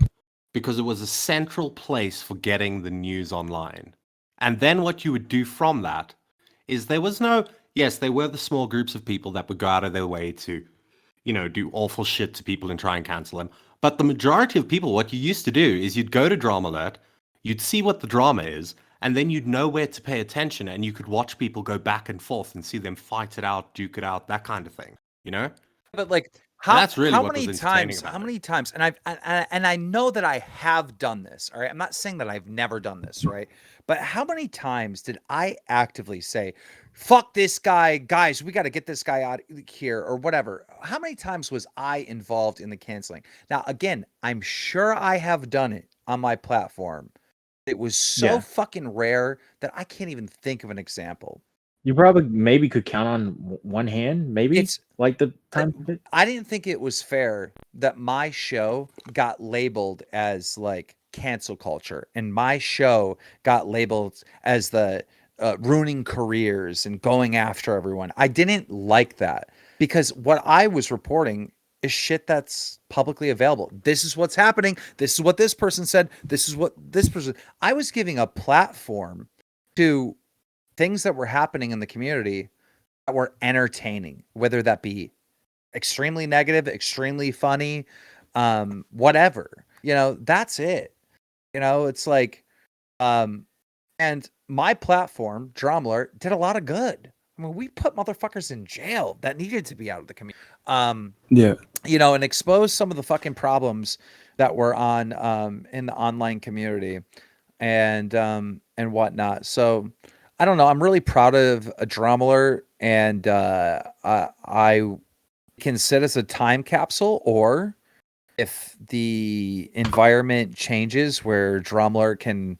because it was a central place for getting the news online. And then what you would do from that is there was no, yes, there were the small groups of people that would go out of their way to, you know, do awful shit to people and try and cancel them. But the majority of people, what you used to do is you'd go to Drama Alert, you'd see what the drama is, and then you'd know where to pay attention, and you could watch people go back and forth and see them fight it out, duke it out, that kind of thing. You know? But like, that's really how what many was entertaining times? about How it. many times? And I know that I have done this. All right, I'm not saying that I've never done this, right? But how many times did I actively say, "Fuck this guy, guys, we got to get this guy out here," or whatever? How many times was I involved in the canceling? Now, again, I'm sure I have done it on my platform. It was so fucking rare that I can't even think of an example. You probably maybe could count on one hand, maybe. It's like the time. I didn't think it was fair that my show got labeled as like cancel culture, and my show got labeled as the ruining careers and going after everyone. I didn't like that because what I was reporting is shit that's publicly available. This is what's happening. This is what this person said. This is what this person. I was giving a platform to things that were happening in the community that were entertaining, whether that be extremely negative, extremely funny, whatever, you know, that's it. You know, it's like, and my platform, Drama Alert, did a lot of good. I mean, we put motherfuckers in jail that needed to be out of the community. Yeah. You know, and expose some of the fucking problems that were on, in the online community and whatnot. So I don't know. I'm really proud of a Drama Alert, and I can sit as a time capsule, or if the environment changes where Drama Alert can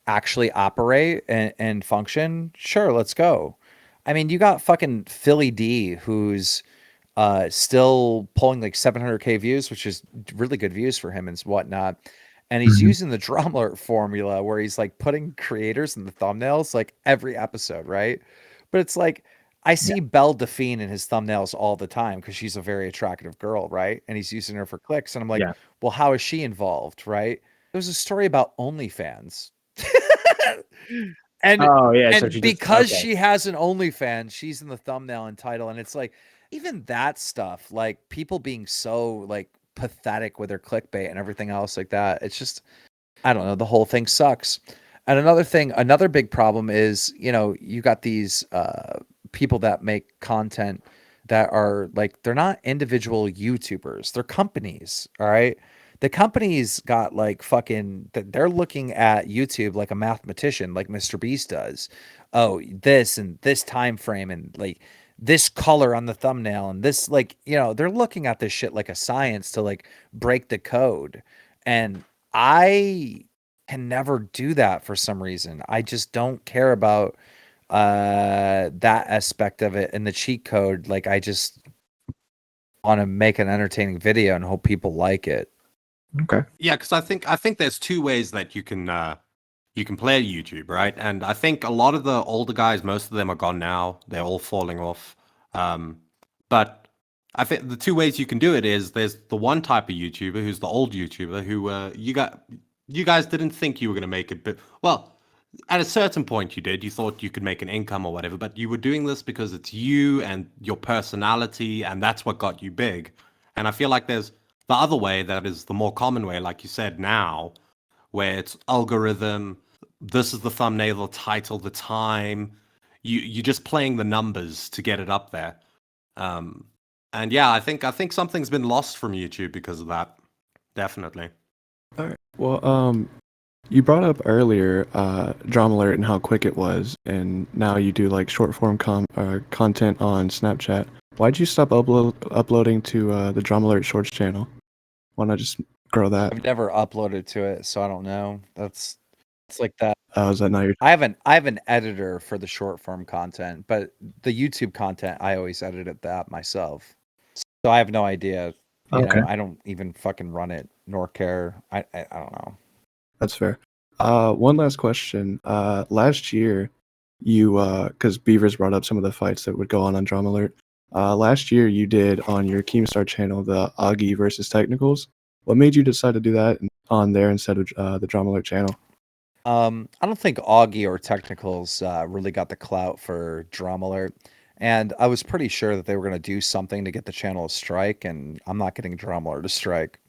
actually operate and function, sure, let's go. I mean, you got fucking Philly D, who's still pulling like 700K views, which is really good views for him and whatnot. And he's using the Drama Alert formula where he's like putting creators in the thumbnails like every episode, right? But it's like, I see Belle Delphine in his thumbnails all the time because she's a very attractive girl, right? And he's using her for clicks. And I'm like, well, how is she involved, right? There's a story about OnlyFans. And so she because she has an OnlyFans, she's in the thumbnail and title. And it's like, even that stuff, like people being so like pathetic with their clickbait and everything else like that. It's just, I don't know, the whole thing sucks. And another thing, another big problem is, you know, you got these people that make content that are like, they're not individual YouTubers, they're companies. All right. The companies got like fucking, they're looking at YouTube like a mathematician, like Mr. Beast does. Oh, this and this time frame and like this color on the thumbnail and this, like, you know, they're looking at this shit like a science to like break the code. And I can never do that for some reason. I just don't care about that aspect of it and the cheat code. Like, I just want to make an entertaining video and hope people like it. Okay. Yeah, because I think there's two ways that you can play YouTube, right? And I think a lot of the older guys, most of them are gone now. They're all falling off. But I think the two ways you can do it is there's the one type of YouTuber who's the old YouTuber who you guys didn't think you were going to make it, but well, at a certain point you did. You thought you could make an income or whatever, but you were doing this because it's you and your personality, and that's what got you big. And I feel like there's the other way that is the more common way, like you said now, where it's algorithm. This is the thumbnail, the title, the time. You're just playing the numbers to get it up there. And yeah, I think something's been lost from YouTube because of that. Definitely. All right. Well, you brought up earlier Drama Alert and how quick it was, and now you do like short form content on Snapchat. Why'd you stop uploading to the Drama Alert Shorts channel? Why not just grow that? I've never uploaded to it, so I don't know. It's like that. Is that not your? I have an editor for the short form content, but the YouTube content I always edited that myself. So I have no idea. Okay. I don't even fucking run it nor care. I don't know. That's fair. One last question. Last year, you because Beavers brought up some of the fights that would go on Drama Alert. Last year, you did on your Keemstar channel the Augie versus Technicals. What made you decide to do that on there instead of the Drama Alert channel? I don't think Augie or Technicals really got the clout for Drama Alert. And I was pretty sure that they were going to do something to get the channel to strike, and I'm not getting Drama Alert to strike.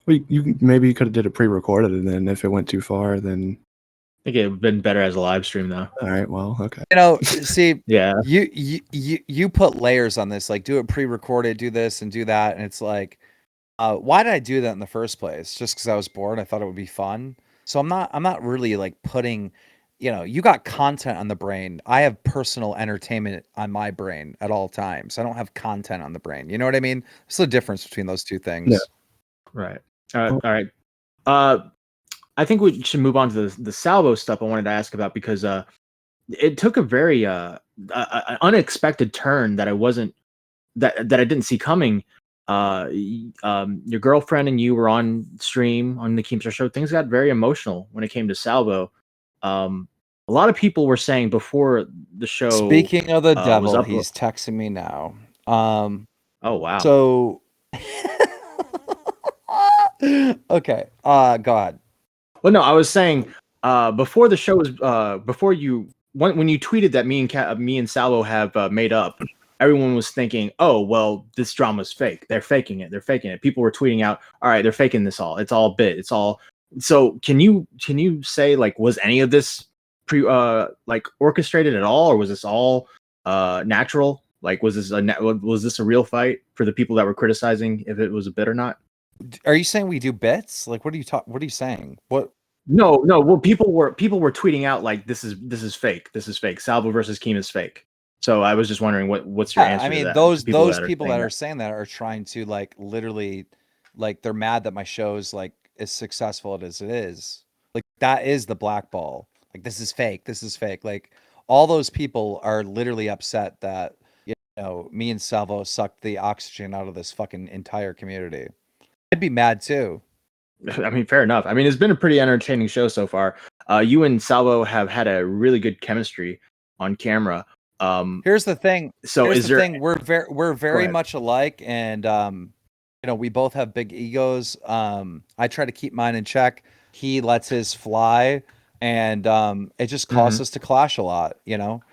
Well, maybe you could have did it pre-recorded, and then if it went too far, then I think it would have been better as a live stream, though. all right. Well, okay. You know, see, Yeah. you put layers on this, like do it pre-recorded, do this and do that, and it's like, why did I do that in the first place? Just because I was bored, I thought it would be fun. So I'm not really like putting, you know, you got content on the brain. I have personal entertainment on my brain at all times. I don't have content on the brain. You know what I mean? There's the difference between those two things. Yeah. Right. All right. I think we should move on to the Salvo stuff I wanted to ask about, because it took a very unexpected turn that I didn't see coming. Your girlfriend and you were on stream on the Keemstar show. Things got very emotional when it came to Salvo. A lot of people were saying before the show. Speaking of the devil, up- he's texting me now. Oh wow. So okay. Go ahead. Well, no, I was saying before the show was before when you tweeted that me and Salvo have made up, everyone was thinking, oh well, this drama's fake. They're faking it. People were tweeting out, all right, they're faking this all. It's all bit. It's all. So can you say, like, was any of this like orchestrated at all, or was this all natural? Like, was this a real fight for the people that were criticizing if it was a bit or not? Are you saying we do bits? Like, what are you saying? What? No. Well, people were tweeting out like this is fake. This is fake. Salvo versus Keem is fake. So I was just wondering what's your answer? I mean, to that, those to people that are saying that are trying to, like, literally, like, they're mad that my show's like as successful as it is. Like, that is the blackball. Like, this is fake. This is fake. Like, all those people are literally upset that, you know, me and Salvo sucked the oxygen out of this fucking entire community. I'd be mad too. I mean, fair enough. I mean, it's been a pretty entertaining show so far. You and Salvo have had a really good chemistry on camera. Here's the thing. So we're very much alike, and you know, we both have big egos. I try to keep mine in check. He lets his fly, and it just caused us to clash a lot. You know,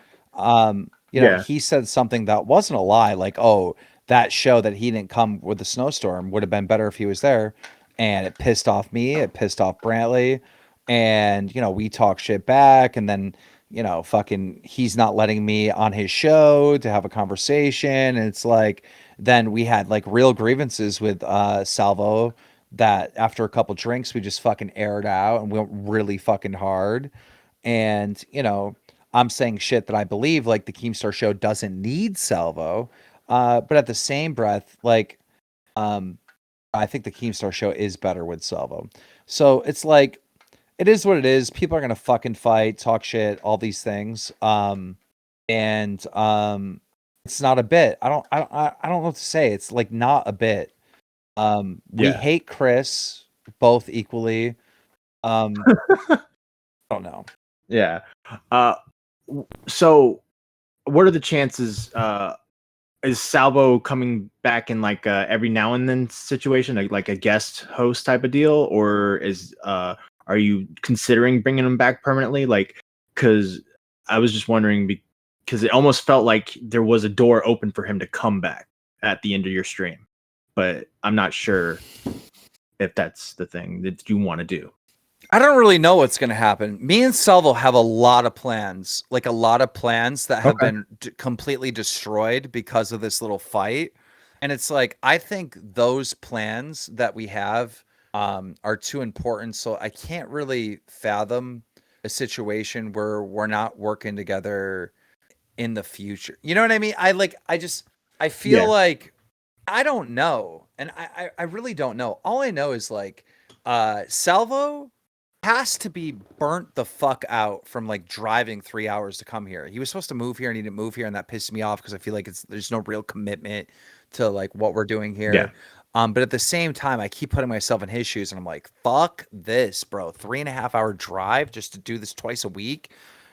he said something that wasn't a lie, like, oh, that show that he didn't come with the snowstorm would have been better if he was there. And it pissed off me. It pissed off Brantley. And, you know, we talk shit back. And then, you know, fucking, he's not letting me on his show to have a conversation. And it's like, then we had like real grievances with Salvo that after a couple drinks, we just fucking aired out and we went really fucking hard. And, you know, I'm saying shit that I believe, like the Keemstar show doesn't need Salvo. But at the same breath, like, I think the Keemstar show is better with Salvo. So it's like, it is what it is. People are gonna fucking fight, talk shit, all these things. And it's not a bit. I don't know what to say. It's like not a bit. We hate Chris both equally. I don't know. Yeah. So what are the chances is Salvo coming back in like every now and then situation, like a guest host type of deal, or is are you considering bringing him back permanently? Like, because I was just wondering, because it almost felt like there was a door open for him to come back at the end of your stream, but I'm not sure if that's the thing that you want to do. I don't really know what's going to happen. Me and Salvo have a lot of plans, like a lot of plans that have been completely destroyed because of this little fight. And it's like, I think those plans that we have are too important. So I can't really fathom a situation where we're not working together in the future. You know what I mean? I feel like, I don't know. And I really don't know. All I know is like, Salvo has to be burnt the fuck out from like driving 3 hours to come here. He was supposed to move here and he didn't move here, and that pissed me off because I feel like there's no real commitment to like what we're doing here. Yeah. But at the same time, I keep putting myself in his shoes and I'm like, fuck this, bro. 3.5 hour drive just to do this twice a week.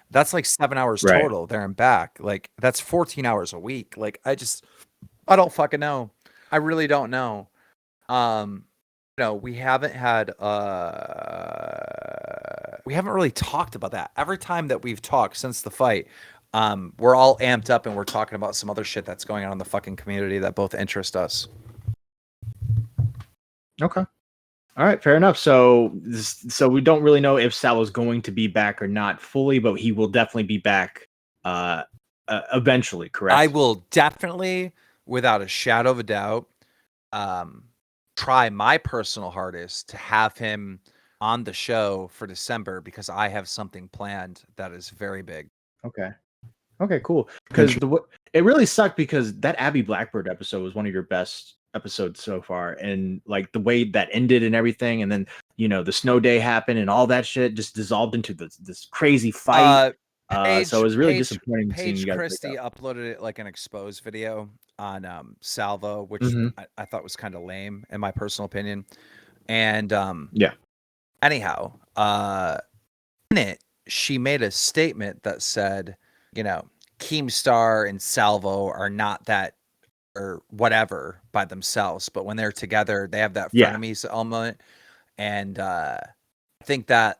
That's like 7 hours total there and back. Like that's 14 hours a week. Like I don't fucking know. I really don't know. No, we haven't really talked about that. Every time that we've talked since the fight, we're all amped up and we're talking about some other shit that's going on in the fucking community that both interest us. Okay. All right, fair enough. So we don't really know if Salvo's going to be back or not fully, but he will definitely be back eventually, correct? I will definitely, without a shadow of a doubt, try my personal hardest to have him on the show for December because I have something planned that is very big. Okay, cool. Because it really sucked because that Abby Blackbird episode was one of your best episodes so far, and like the way that ended and everything, and then you know the snow day happened and all that shit just dissolved into this crazy fight. So it was really disappointing seeing you guys. Christie uploaded it like an exposed video on Salvo, which I thought was kind of lame in my personal opinion. And anyhow, in it, she made a statement that said, you know, Keemstar and Salvo are not that or whatever by themselves, but when they're together, they have that frenemies element. And I think that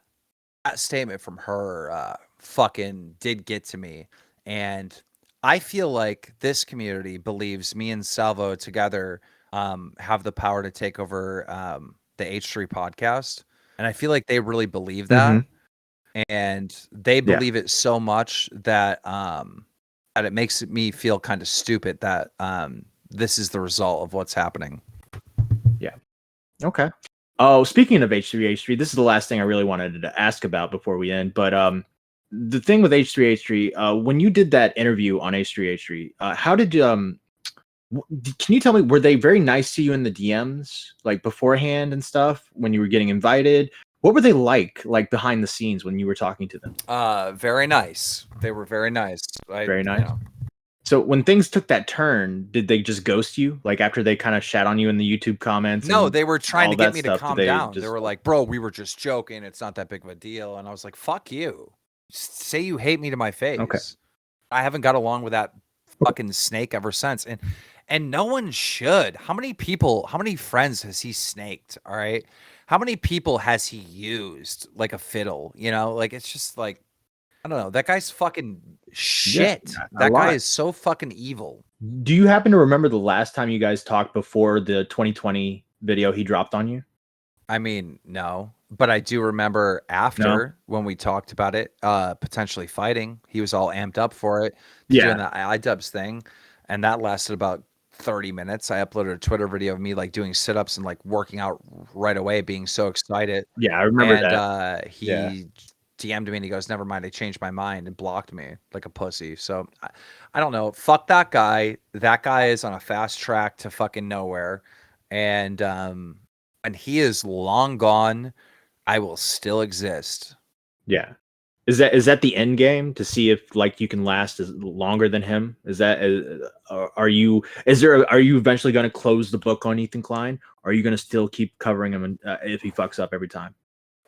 statement from her fucking did get to me. And I feel like this community believes me and Salvo together have the power to take over the H3 podcast. And I feel like they really believe that. And they believe it so much that that it makes me feel kind of stupid that this is the result of what's happening. Yeah. Okay. Oh, speaking of H3, this is the last thing I really wanted to ask about before we end. But the thing with H3, when you did that interview on H3, how did can you tell me, were they very nice to you in the DMs, like beforehand and stuff when you were getting invited? What were they like behind the scenes when you were talking to them? Very nice. They were very nice. Very nice. You know. So when things took that turn, did they just ghost you? Like after they kind of shat on you in the YouTube comments? No, they were trying to get me to calm down. They were like, bro, we were just joking. It's not that big of a deal. And I was like, fuck you. Say you hate me to my face. Okay. I haven't got along with that fucking snake ever since. And no one should. How many friends has he snaked? All right. How many people has he used like a fiddle? You know, like it's just like, I don't know. That guy's fucking shit. Yeah, that guy is so fucking evil. Do you happen to remember the last time you guys talked before the 2020 video he dropped on you? I mean, no. But I do remember after when we talked about it, potentially fighting. He was all amped up for it, doing the iDubbbz thing, and that lasted about 30 minutes. I uploaded a Twitter video of me like doing sit-ups and like working out right away, being so excited. Yeah, I remember And that. he DM'd me and he goes, "Never mind, I changed my mind," and blocked me like a pussy. So I don't know. Fuck that guy. That guy is on a fast track to fucking nowhere, and he is long gone. I will still exist. Yeah. Is that the end game to see if like you can last longer than him? Are you eventually going to close the book on Ethan Klein? Or are you going to still keep covering him if he fucks up every time?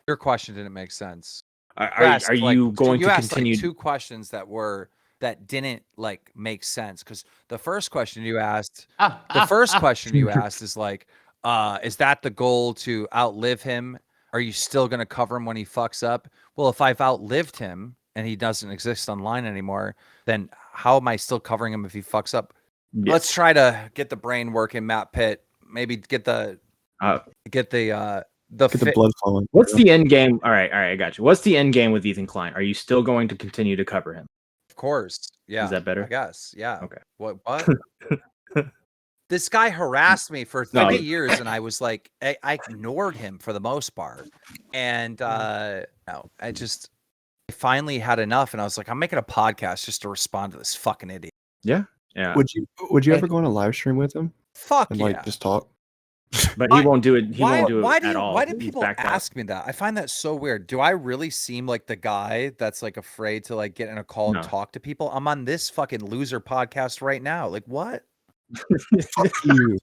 Your question didn't make sense. Are you going to continue? Like two questions that didn't like make sense, because the first question you asked, is like, is that the goal, to outlive him? Are you still going to cover him when he fucks up? Well, if I've outlived him and he doesn't exist online anymore, then how am I still covering him if he fucks up? Yeah. Let's try to get the brain working, Matt Pitt. Maybe get the blood flowing. What's the end game? All right, I got you. What's the end game with Ethan Klein? Are you still going to continue to cover him? Of course. Yeah. Is that better? I guess. Yeah. Okay. What? This guy harassed me for 3 years, and I was like, I ignored him for the most part. And I finally had enough, and I was like, I'm making a podcast just to respond to this fucking idiot. Yeah. Would you ever go on a live stream with him? Fuck and yeah. like just talk? But he won't do it. He won't do it at all. Why do people ask me that? I find that so weird. Do I really seem like the guy that's like afraid to like get in a call and talk to people? I'm on this fucking loser podcast right now. Like, what? Fuck you.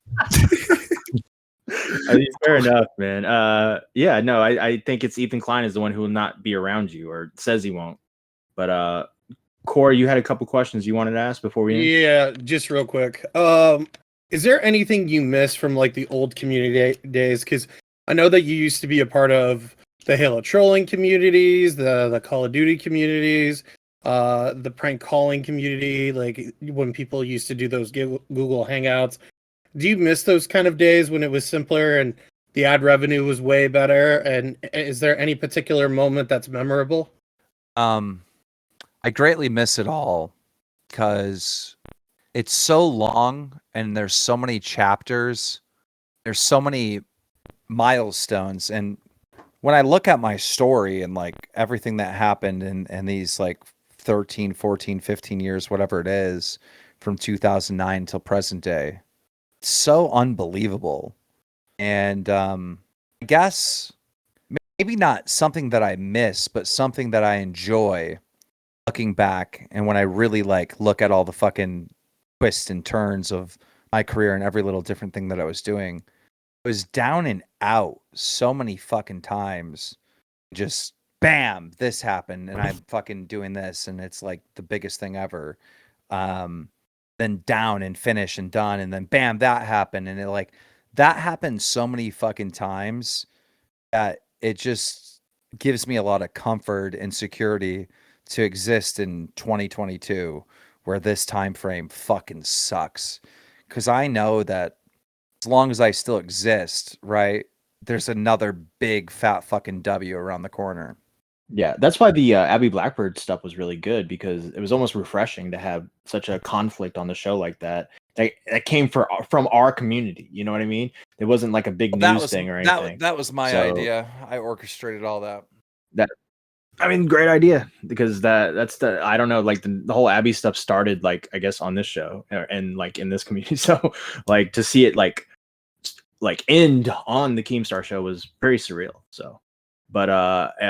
I mean, fair enough, man. I think it's Ethan Klein is the one who will not be around you, or says he won't. But Corey, you had a couple questions you wanted to ask before we end? Yeah, just real quick. Is there anything you miss from like the old community days? Because I know that you used to be a part of the Halo trolling communities, the Call of Duty communities, the prank calling community, like when people used to do those Google Hangouts. Do you miss those kind of days when it was simpler and the ad revenue was way better? And is there any particular moment that's memorable? I greatly miss it all because it's so long and there's so many chapters. There's so many milestones. And when I look at my story and like everything that happened in these like 13, 14, 15 years, whatever it is, from 2009 till present day, it's so unbelievable. And I guess maybe not something that I miss, but something that I enjoy looking back. And when I really like look at all the fucking twists and turns of my career and every little different thing that I was doing, it was down and out so many fucking times. Just bam, this happened and I'm fucking doing this and it's like the biggest thing ever. Then down and finish and done, and then bam, that happened. And it like that happened so many fucking times that it just gives me a lot of comfort and security to exist in 2022, where this time frame fucking sucks. Because I know that as long as I still exist, right, there's another big fat fucking W around the corner. Yeah, that's why the Abby Blackbird stuff was really good, because it was almost refreshing to have such a conflict on the show like that. That came from our community. You know what I mean? It wasn't like a big news thing or anything. That was my idea. I orchestrated all that. Great idea, because that's the, I don't know, like the whole Abby stuff started like, I guess, on this show and like in this community. So like to see it like end on the Keemstar show was very surreal. So, but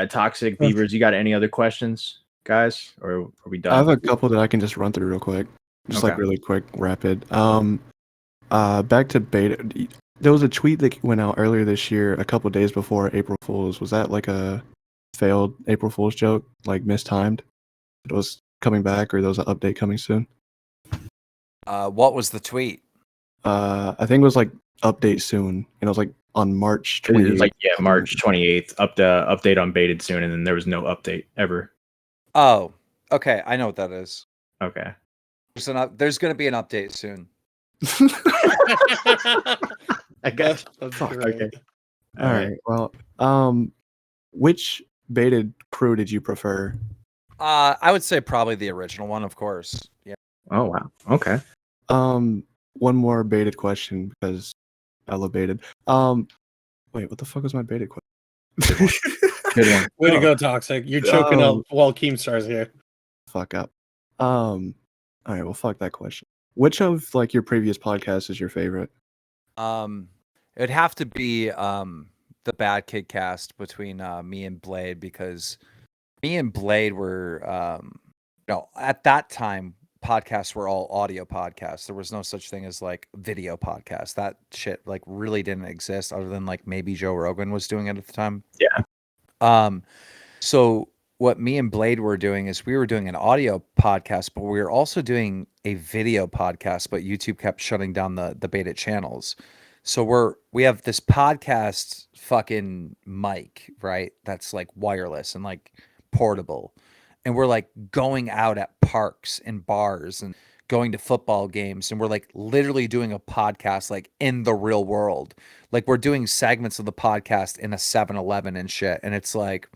Toxic Beavers, you got any other questions, guys, or are we done? I have a couple that I can just run through real quick, just like really quick, rapid. Back to beta. There was a tweet that went out earlier this year, a couple days before April Fool's. Was that like a failed April Fool's joke, like mistimed? It was coming back, or there was an update coming soon? What was the tweet? I think it was like update soon, and it was like on March 28th. It was like March 28th. Update on baited soon, and then there was no update ever. Oh, okay, I know what that is. Okay, there's going to be an update soon. I guess. Okay. All right. Well, which baited crew did you prefer? I would say probably the original one, of course. Yeah. Oh wow. Okay. One more baited question because I love baited. Wait, what the fuck was my baited question? Good one. Way to Oh. go, Toxic. You're choking up while Keemstar's here. Fuck up. All right, well, fuck that question. Which of like your previous podcasts is your favorite? It'd have to be the Bad Kid cast between me and Blade, because me and Blade were at that time podcasts were all audio podcasts. There was no such thing as like video podcasts. That shit like really didn't exist, other than like maybe Joe Rogan was doing it at the time. Yeah. So what me and Blade were doing is we were doing an audio podcast, but we were also doing a video podcast, but YouTube kept shutting down the beta channels. So we have this podcast fucking mic, right? That's like wireless and like portable. And we're like going out at parks and bars and going to football games, and we're like literally doing a podcast like in the real world. Like we're doing segments of the podcast in a 7-Eleven and shit. And it's like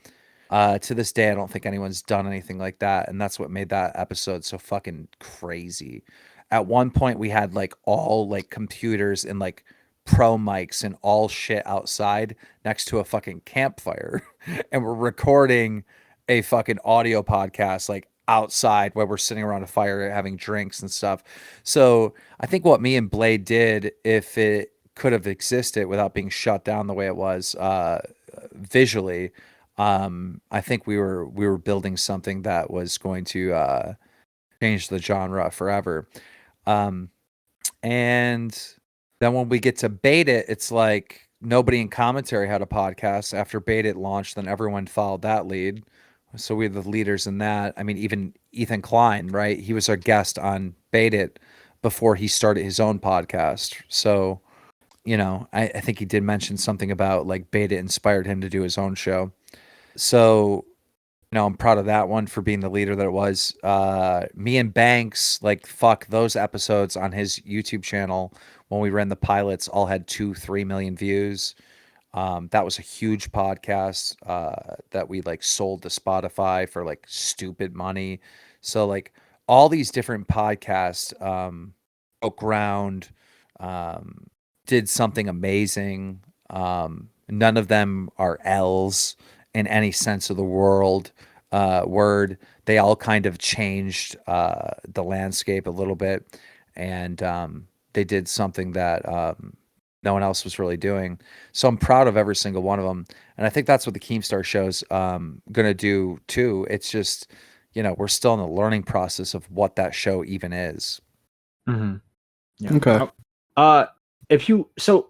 to this day, I don't think anyone's done anything like that. And that's what made that episode so fucking crazy. At one point, we had like all like computers and like pro mics and all shit outside next to a fucking campfire. And we're recording a fucking audio podcast like outside where we're sitting around a fire having drinks and stuff. So I think what me and Blade did, if it could have existed without being shut down the way it was visually, I think we were building something that was going to change the genre forever. And then when we get to Bait It, it's like nobody in commentary had a podcast. After Bait It launched, then everyone followed that lead. So we're the leaders in that. I mean, even Ethan Klein, right? He was our guest on Bait It before he started his own podcast. So, you know, I think he did mention something about like Bait It inspired him to do his own show. So, you know, I'm proud of that one for being the leader that it was. Me and Banks, like, fuck, those episodes on his YouTube channel when we ran the pilots all had 2-3 million views. That was a huge podcast that we like sold to Spotify for like stupid money. So like all these different podcasts broke ground, did something amazing. None of them are L's in any sense of the word. They all kind of changed the landscape a little bit, and they did something that no one else was really doing. So I'm proud of every single one of them. And I think that's what the Keemstar show's going to do too. It's just, you know, we're still in the learning process of what that show even is. Mm-hmm. Yeah. Okay. If you, so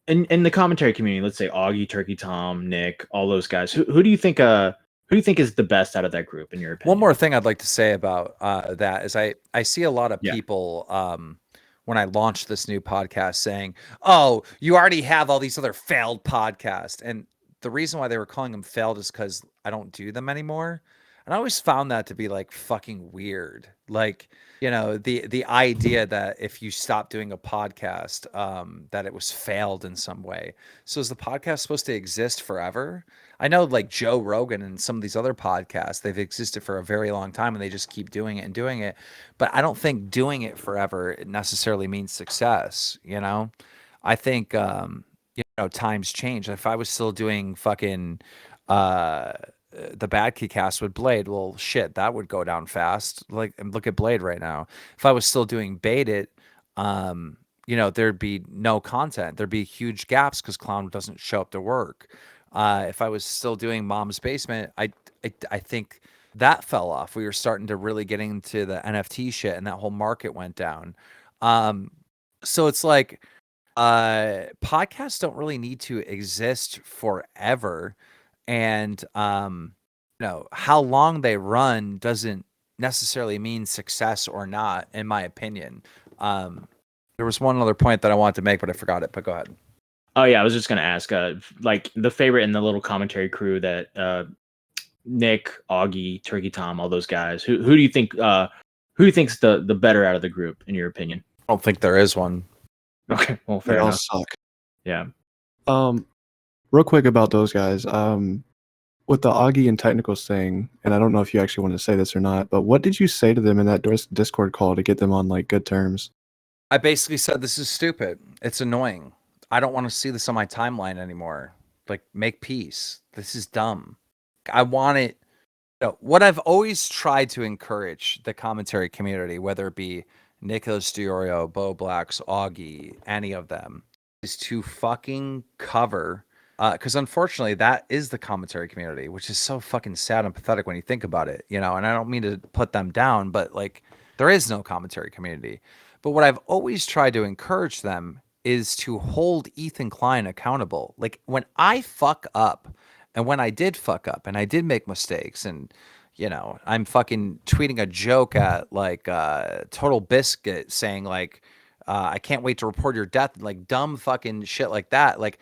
in the commentary community, let's say Augie, Turkey Tom, Nick, all those guys, who do you think is the best out of that group in your opinion? One more thing I'd like to say about that is I see a lot of people when I launched this new podcast saying, oh, you already have all these other failed podcasts. And the reason why they were calling them failed is because I don't do them anymore. And I always found that to be like fucking weird. Like, you know, the idea that if you stop doing a podcast, that it was failed in some way. So is the podcast supposed to exist forever? I know like Joe Rogan and some of these other podcasts, they've existed for a very long time and they just keep doing it and doing it. But I don't think doing it forever necessarily means success. You know, I think, you know, times change. If I was still doing fucking, the Bad Kid cast with Blade, well, shit, that would go down fast. Like, and look at Blade right now. If I was still doing Bait It, you know, there'd be no content. There'd be huge gaps because Clown doesn't show up to work. If I was still doing Mom's Basement, I think that fell off. We were starting to really get into the NFT shit, and that whole market went down. So it's like podcasts don't really need to exist forever, and you know, how long they run doesn't necessarily mean success or not, in my opinion. There was one other point that I wanted to make, but I forgot it. But go ahead. Oh yeah, I was just gonna ask, like the favorite in the little commentary crew that Nick, Augie, Turkey Tom, all those guys. Who do you think? Who do you think's the better out of the group in your opinion? I don't think there is one. Okay, well, They fair all enough. suck. Yeah. Real quick about those guys. with the Augie and technicals thing, and I don't know if you actually want to say this or not, but what did you say to them in that Discord call to get them on like good terms? I basically said, this is stupid. It's annoying. I don't want to see this on my timeline anymore. Like, make peace. This is dumb. I want it. What I've always tried to encourage the commentary community, whether it be Nicholas Diorio, Bo Blacks, Augie, any of them, is to fucking cover. Because unfortunately, that is the commentary community, which is so fucking sad and pathetic when you think about it, And I don't mean to put them down, but like, there is no commentary community. But what I've always tried to encourage them is to hold Ethan Klein accountable. Like, when I fuck up, and when I did fuck up and I did make mistakes, and I'm fucking tweeting a joke at like Total Biscuit saying like, I can't wait to report your death, like dumb fucking shit like that. Like,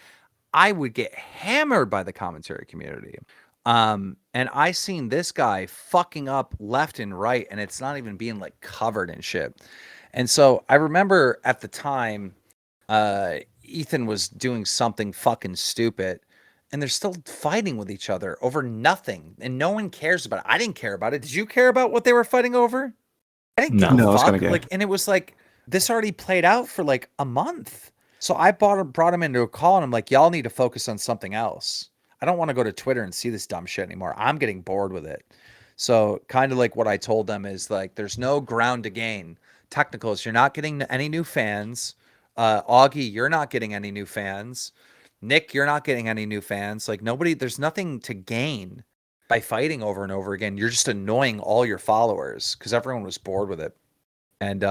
I would get hammered by the commentary community. And I seen this guy fucking up left and right, and it's not even being like covered and shit. And so I remember at the time, Ethan was doing something fucking stupid, and they're still fighting with each other over nothing, and no one cares about it. I didn't care about it. Did you care about what they were fighting over? I didn't give No, a I was fuck. kinda gay. Like, and it was like, this already played out for like a month. So I brought him into a call, and I'm like, y'all need to focus on something else. I don't want to go to Twitter and see this dumb shit anymore. I'm getting bored with it. So kind of like what I told them is like, there's no ground to gain. Technicals, you're not getting any new fans. Augie, you're not getting any new fans. Nick, you're not getting any new fans. Like, nobody, there's nothing to gain by fighting over and over again. You're just annoying all your followers because everyone was bored with it. And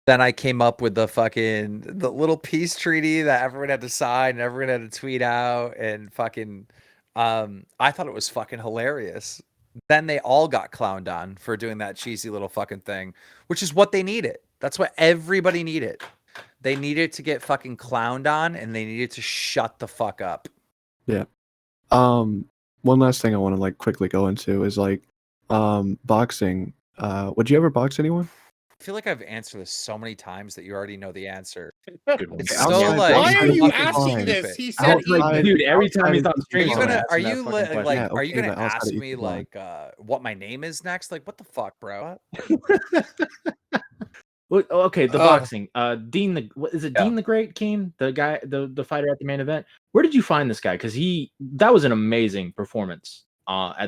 then I came up with the little peace treaty that everyone had to sign and everyone had to tweet out, and fucking I thought it was fucking hilarious. Then they all got clowned on for doing that cheesy little fucking thing, which is what they needed. That's what everybody needed. They needed to get fucking clowned on, and they needed to shut the fuck up. Yeah. One last thing I want to like quickly go into is like boxing. Would you ever box anyone? I feel like I've answered this so many times that you already know the answer. Good one. It's Okay, so outside like, Why are you fucking asking stupid. this? He said Outside- Ethan. Dude, every time he's on outside- stream, Are you someone gonna asks are him that you fucking question. like Yeah, are you okay, gonna but outside ask of me Ethan Klein. like what my name is next? Like, what the fuck, bro? Well, okay, the Oh. boxing. Dean the what is it? Yeah. Dean the Great, Keem, the guy, the fighter at the main event. Where did you find this guy? Because that was an amazing performance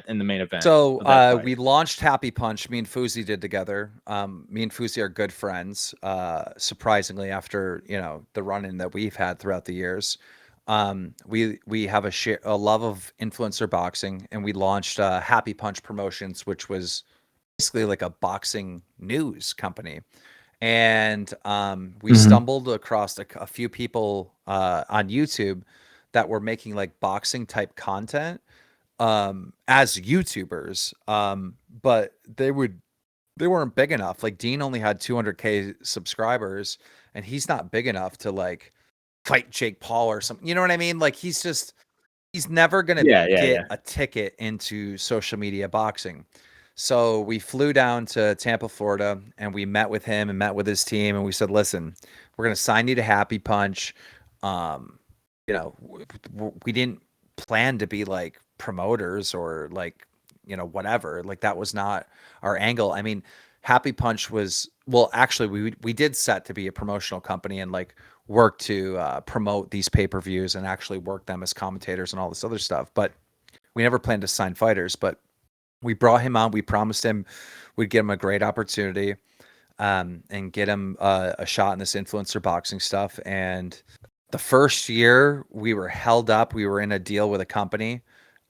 in the main event. So of that fight. we launched Happy Punch. Me and Fuzi did together. Me and Fuzi are good friends. Surprisingly, after the run-in that we've had throughout the years, we have a love of influencer boxing, and we launched Happy Punch Promotions, which was basically like a boxing news company. And we stumbled across a few people on YouTube that were making like boxing type content as YouTubers, but they weren't big enough. Like, Dean only had 200K subscribers, and he's not big enough to like fight Jake Paul or something. You know what I mean? Like, he's never gonna get a ticket into social media boxing. So we flew down to Tampa, Florida, and we met with him and met with his team, and we said, listen, we're gonna sign you to Happy Punch. We didn't plan to be like promoters or like whatever. Like, that was not our angle. I mean, Happy Punch was, well, actually we did set to be a promotional company and like work to promote these pay-per-views and actually work them as commentators and all this other stuff, but we never planned to sign fighters. But we brought him on. We promised him we'd get him a great opportunity and get him a shot in this influencer boxing stuff. And the first year we were held up. We were in a deal with a company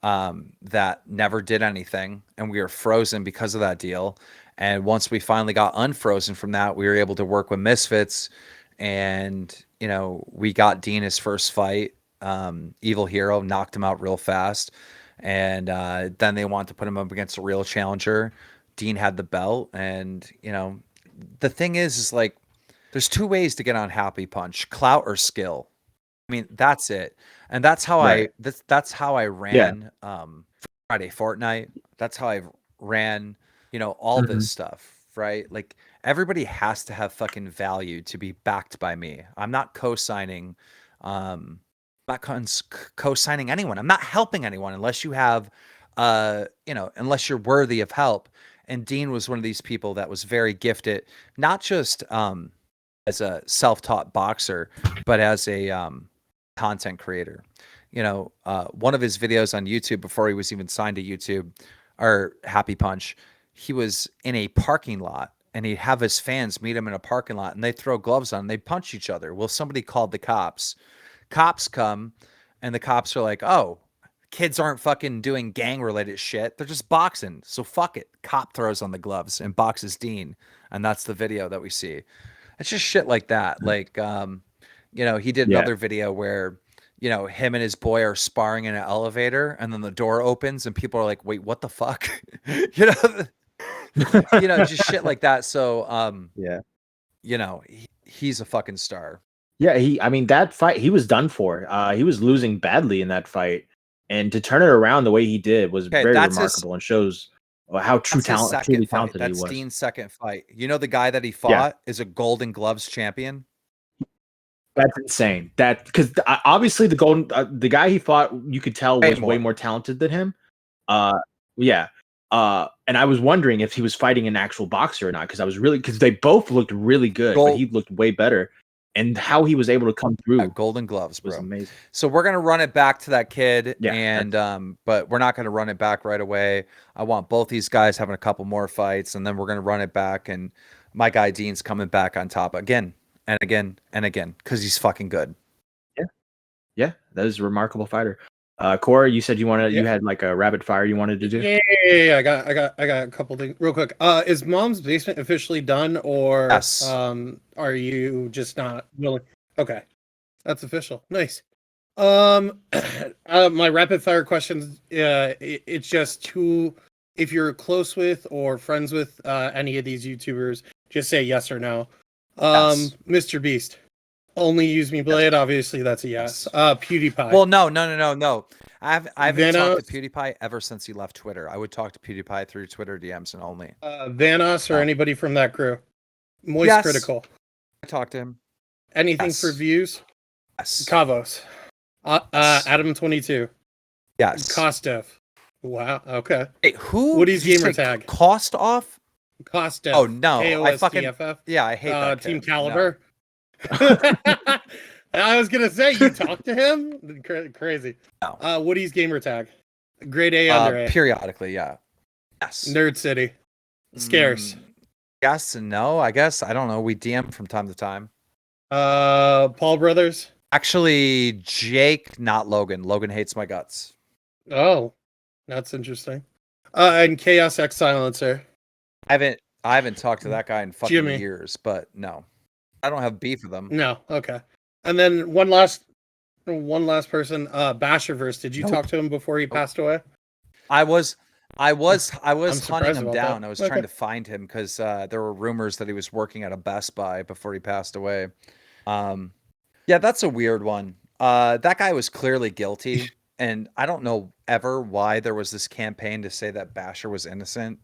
that never did anything, and we were frozen because of that deal. And once we finally got unfrozen from that, we were able to work with Misfits, and we got Dean his first fight. Evil Hero knocked him out real fast, and then they wanted to put him up against a real challenger. Dean had the belt, and the thing is like, there's two ways to get on Happy Punch: clout or skill. I mean, that's it. And that's how Right. that's how I ran Friday Fortnite. That's how I ran, all this stuff, right? Like, everybody has to have fucking value to be backed by me. I'm not co-signing I'm not co-signing anyone. I'm not helping anyone unless you have, unless you're worthy of help. And Dean was one of these people that was very gifted, not just as a self-taught boxer, but as a content creator. One of his videos on YouTube before he was even signed to YouTube or Happy Punch, he was in a parking lot and he'd have his fans meet him in a parking lot and they throw gloves on and they punch each other. Well, somebody called the cops. Cops come and the cops are like, oh, kids aren't fucking doing gang related shit. They're just boxing. So fuck it. Cop throws on the gloves and boxes Dean. And that's the video that we see. It's just shit like that. Like, he did another video where, him and his boy are sparring in an elevator and then the door opens and people are like, wait, what the fuck? Just shit like that. So, he's a fucking star. Yeah, that fight, he was done for. He was losing badly in that fight, and to turn it around the way he did was very remarkable and shows how truly talented he was. That's Dean's second fight. The guy that he fought is a Golden Gloves champion. That's insane. Because obviously the guy he fought, you could tell was way more talented than him. And I was wondering if he was fighting an actual boxer or not, because they both looked really good, but he looked way better. And how he was able to come through. Golden Gloves, bro. Was amazing. So we're gonna run it back to that kid, but we're not gonna run it back right away. I want both these guys having a couple more fights, and then we're gonna run it back. And my guy Dean's coming back on top again and again and again because he's fucking good. Yeah, that is a remarkable fighter. Cora, you said you had like a rapid fire you wanted to do. Yeah. I got a couple things real quick. Is Mom's Basement officially done, or yes. Are you just not willing? Okay, that's official. Nice. My rapid fire questions. It's just who, if you're close with or friends with any of these YouTubers, just say yes or no. Yes. Mr. Beast. Only use me blade, obviously that's a yes. PewDiePie. Well, no. I haven't talked to PewDiePie ever since he left Twitter. I would talk to PewDiePie through Twitter DMs and only. Vanos or anybody from that crew. Moist Critical. I talked to him. Anything for views? Yes. Kavos. Adam22. Yes. Kostev. Wow. Okay. Hey, who? Woody's gamer tag. Kostev? Kostev. Oh no. KOSTFF. I hate that Team kid. Caliber. No. I was gonna say you talked to him. Crazy. No. Woody's gamer tag. Grade A under A. Periodically, yeah. Yes. Nerd City. Scarce. Yes and no. I guess I don't know. We DM from time to time. Paul Brothers. Actually, Jake, not Logan. Logan hates my guts. Oh, that's interesting. And Chaos X Silencer. I haven't talked to that guy in fucking years, but no. I don't have beef with them. No, okay. And then one last person, Basherverse. Did you talk to him before he passed away? I was hunting him down. That. I was trying to find him because there were rumors that he was working at a Best Buy before he passed away. Yeah, that's a weird one. That guy was clearly guilty, and I don't know ever why there was this campaign to say that Basher was innocent.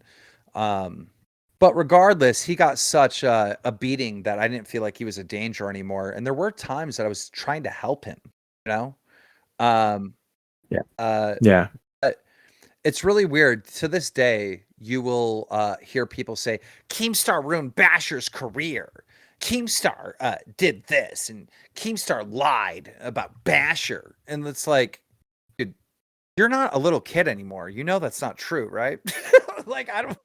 But regardless, he got such a beating that I didn't feel like he was a danger anymore. And there were times that I was trying to help him, Yeah. It's really weird. To this day, you will hear people say, Keemstar ruined Basher's career. Keemstar did this, and Keemstar lied about Basher. And it's like, dude, you're not a little kid anymore. You know that's not true, right? Like, I don't...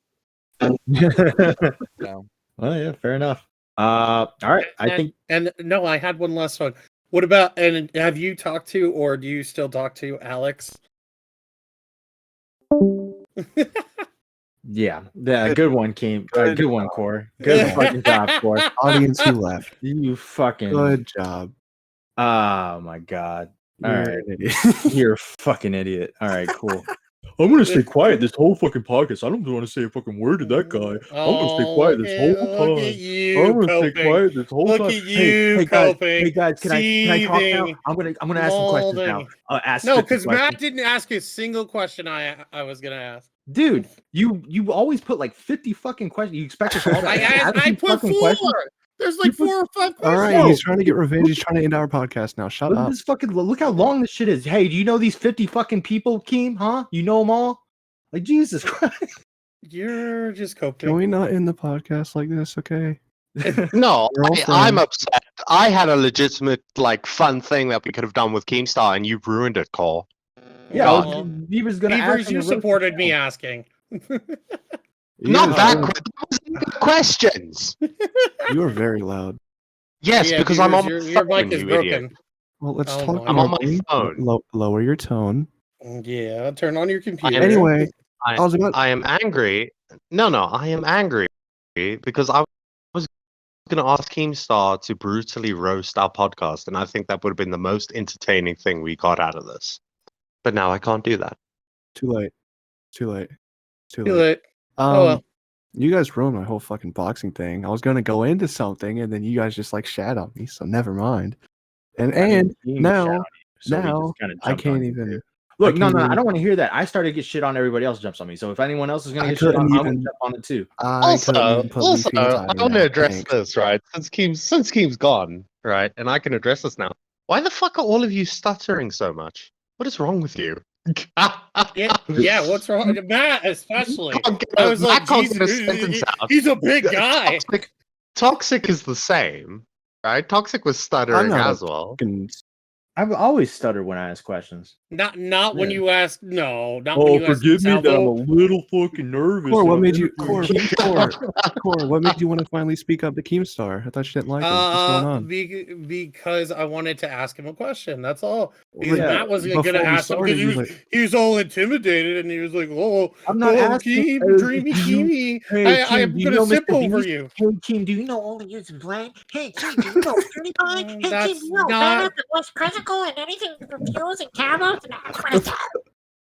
No. Well, yeah, fair enough. All right. I had one last one. What about, and have you talked to, or do you still talk to Alex? Yeah, good one, Keem. Good one, Core. Good fucking job, Core. Audience who left. You fucking good job. Oh my god. All right. You're a fucking idiot. All right, cool. I'm gonna stay quiet this whole fucking podcast. I don't want to say a fucking word to that guy. I'm gonna stay quiet this whole time. I'm gonna stay quiet this whole time. Look at you, coping. Hey guys, can I talk now? I'm gonna ask some questions now. No, because Matt didn't ask a single question I was gonna ask. Dude, you always put like 50 fucking questions. You expect us all to I put 4. There's like 4 or 5 questions. All right, he's trying to get revenge. He's trying to end our podcast now. Shut Look at up. this fucking. Look how long this shit is. Hey, do you know these 50 fucking people, Keem? Huh? You know them all? Like Jesus Christ. You're just Can coping. we not end the podcast like this? Okay. No, We're all I'm friends. upset. I had a legitimate, like, fun thing that we could have done with Keemstar, and you ruined it, Cole. Yeah, Well, Beaver's gonna. Beavers, ask him you to roast supported the me show. asking. Not that were- questions. You were very loud. Yes, Yeah, because I'm on Beavers, my your phone, mic is you broken. idiot. Well, let's Oh, talk. my. I'm on my normally. phone. Lower your tone. Yeah, turn on your computer. Anyway, I was about. I am angry. No, I am angry because I was going to ask Keemstar to brutally roast our podcast, and I think that would have been the most entertaining thing we got out of this. But now I can't do that. Too late. Too late. Too Too late. late. Oh, well. You guys ruined my whole fucking boxing thing. I was gonna go into something, and then you guys just like shat on me. So never mind. And Keem now, shit on you, so we now just kinda I jumped on can't you, even. too. Look, I no, can't I even- don't want to hear that. I started to get shit on. Everybody else jumps on me. So if anyone else is gonna I get shit on, couldn't I'm gonna even- jump on it too. I couldn't even put Leafy in I title want to now. address Thanks. this, right? Since Keem's gone, right? And I can address this now. Why the fuck are all of you stuttering so much? What is wrong with you? Yeah, what's wrong? Matt, especially. Can't get I a- was Matt like, can't Jesus, get a sentence out. he's a big guy. Toxic is the same, right? Toxic was stuttering not a as well. Fucking- I've always stuttered when I ask questions. Not when Yeah. you ask. No, not when you ask. Salvo. little fucking nervous. Core, what made you? Core, what made you want to finally speak up to Keemstar? I thought you didn't like him. What's going on? Because I wanted to ask him a question. That's all. Because Yeah, Matt wasn't going to before we ask him started, because you was he was all intimidated and he was like, "Oh, I'm not asking. Keem, dreamy Keemy, Hey, I'm Keem, do you going know to sip Mr. over Beast? you." Hey, Keem, do you know all the use and play? Hey, Keem, do you know Dirty Pie? Hey, Keem, That's do you know not- Banner was critical and anything confused and cabos and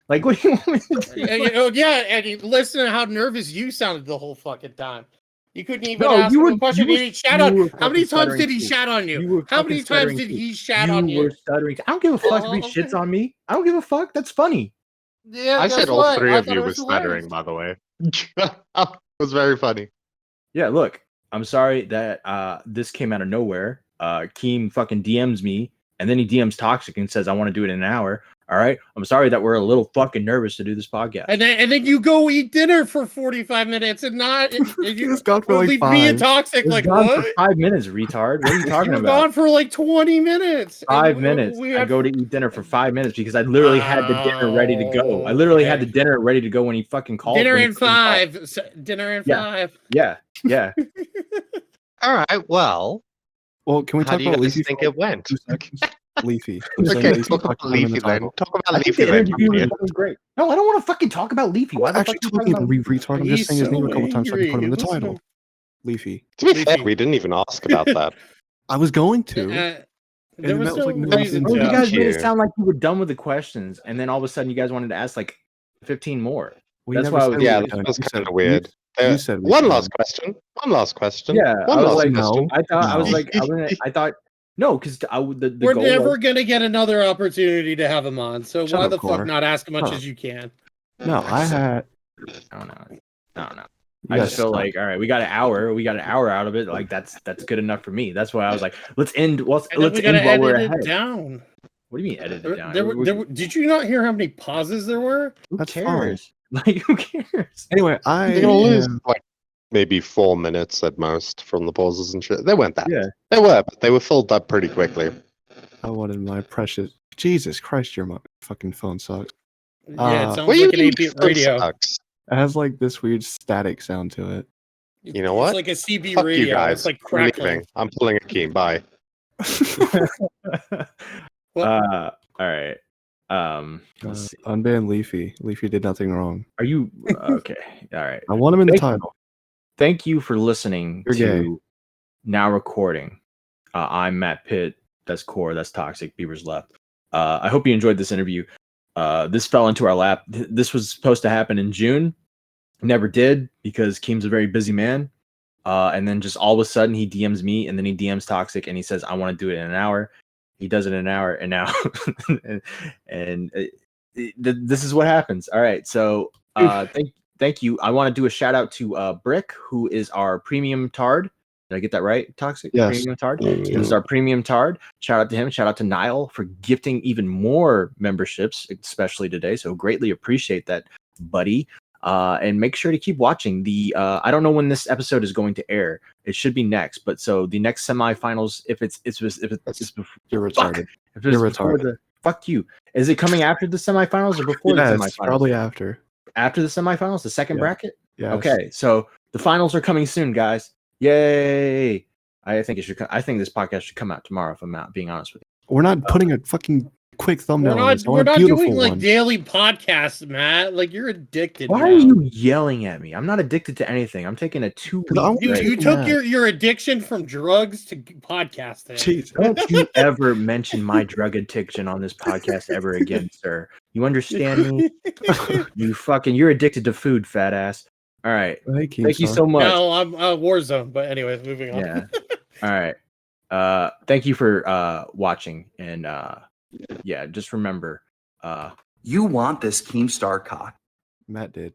like, what do you want me to do? Yeah, Eddie, listen to how nervous you sounded the whole fucking time. You couldn't even No, ask you him were- a question. you were- He didn't shout you on. were How many fucking times stuttering did he too. shout on you? You were How fucking many times stuttering did too. he shout on You were you? stuttering. I don't give a fuck if he Oh, shits okay. on me. I don't give a fuck. That's funny. Yeah, I guess said all what? three I of thought you it were was hilarious. stuttering, by the way. It was very funny. Yeah, look, I'm sorry that this came out of nowhere. Keem fucking DMs me, and then he DMs Toxic and says, I want to do it in an hour. All right. I'm sorry that we're a little fucking nervous to do this podcast. And then you go eat dinner for 45 minutes and not. And He you was gone for like leave me and 5. Toxic It was like gone what? for 5 minutes, retard. What are you You talking were about? gone for like 20 minutes. And 5 minutes. we I had- go to eat dinner for 5 minutes because I literally had the dinner ready to go. I literally had the Okay. dinner ready to go when he fucking called. dinner when he in fucking called. 5. Dinner in Yeah. 5. Yeah, yeah. All right, well, Well, can we how talk do you about guys Leafy? think for it went? 2 seconds? Leafy. I'm saying Okay, Leafy, talk about talk about him in the Leafy then. title. Talk I about think Leafy the then. interview was idiot. fucking great. No, I don't want to fucking talk about Leafy. Why the fuck Actually, are you talking talking about retard. I'm He's just saying his name a so couple times so I can put him in the angry. title. Listen Leafy. To be fair, Leafy. we didn't even ask about that. I was going Uh, to. there And was Matt was no like, no, reason Bro, you to. Yeah. guys made it Yeah. sound like you were done with the questions, and then all of a sudden you guys wanted to ask like 15 more. We That's never why I said was- we Yeah, were that done. was You kind said- of weird. You said we One were last done. question. One last question. Yeah, One I was last like, question. I thought I was No. like, I thought no, because the We're goal never was, gonna get another opportunity to have him on. So Shut why up, the Cor. fuck not ask as much Shut as you can? No, I had. I don't know. I don't know. You I guys just feel suck. like, all right, we got an hour out of it. Like that's good enough for me. That's why I was like, let's end. Let's And then we gotta end while we're edit it ahead. down. What do you mean edit it down? Did you not hear how many pauses there were? Who That's cares? Like who cares? Anyway, I You're gonna lose am- like maybe 4 minutes at most from the pauses and shit. They weren't that. Yeah. They were, but they were filled up pretty quickly. I wanted my precious. Jesus Christ, your fucking phone sucks. Yeah, Uh, it sounds What do you like an mean 8-bit phone radio. sucks? It has like this weird static sound to it. You know what? It's like a CB Fuck radio. you guys. It's like I'm crackling. leaving. I'm pulling a key. Bye. All right. Let's see. Unban Leafy. Leafy did nothing wrong. Are you okay? All right. I want him in the Thank- title. Thank you for listening You're to gay. Now Recording. I'm Matt Pitt. That's Core. That's Toxic. Beavers left. I hope you enjoyed this interview. This fell into our lap. This was supposed to happen in June. Never did because Keem's a very busy man. And then just all of a sudden he DMs me and then he DMs Toxic and he says, I want to do it in an hour. He does it in an hour and now this is what happens. All right. So thank you. I want to do a shout out to Brick, who is our premium tard. Did I get that right? Toxic Yes. Premium Tard. Keemstar Premium Tard. Shout out to him. Shout out to Niall for gifting even more memberships, especially today. So greatly appreciate that, buddy. And make sure to keep watching the. I don't know when this episode is going to air. It should be next, but so the next semifinals, if it's before, You're retarded. if it's You're before retarded. the fuck you. Is it coming after the semifinals or before the Yeah, semifinals? it's probably after. After the semifinals, the second Yeah. bracket. Yeah. Okay, so the finals are coming soon, guys. Yay! I think it should. I think this podcast should come out tomorrow. If I'm not being honest with you. We're not putting a fucking quick thumbnail on this. I We're want a not beautiful doing like one. daily podcasts, Matt. Like you're addicted. Why now. are you yelling at me? I'm not addicted to anything. I'm taking a 2 'Cause I week want You, break. you Matt. took your addiction from drugs to podcasting. Jeez. Don't you ever mention my drug addiction on this podcast ever again, sir. You understand me? You're addicted to food, fat ass. All right. Hey, Thank you Keemstar. so much. No, I'm Warzone. But anyways, moving on. Yeah. All right. Thank you for watching. And yeah, just remember, You want this Keemstar cock. Matt did.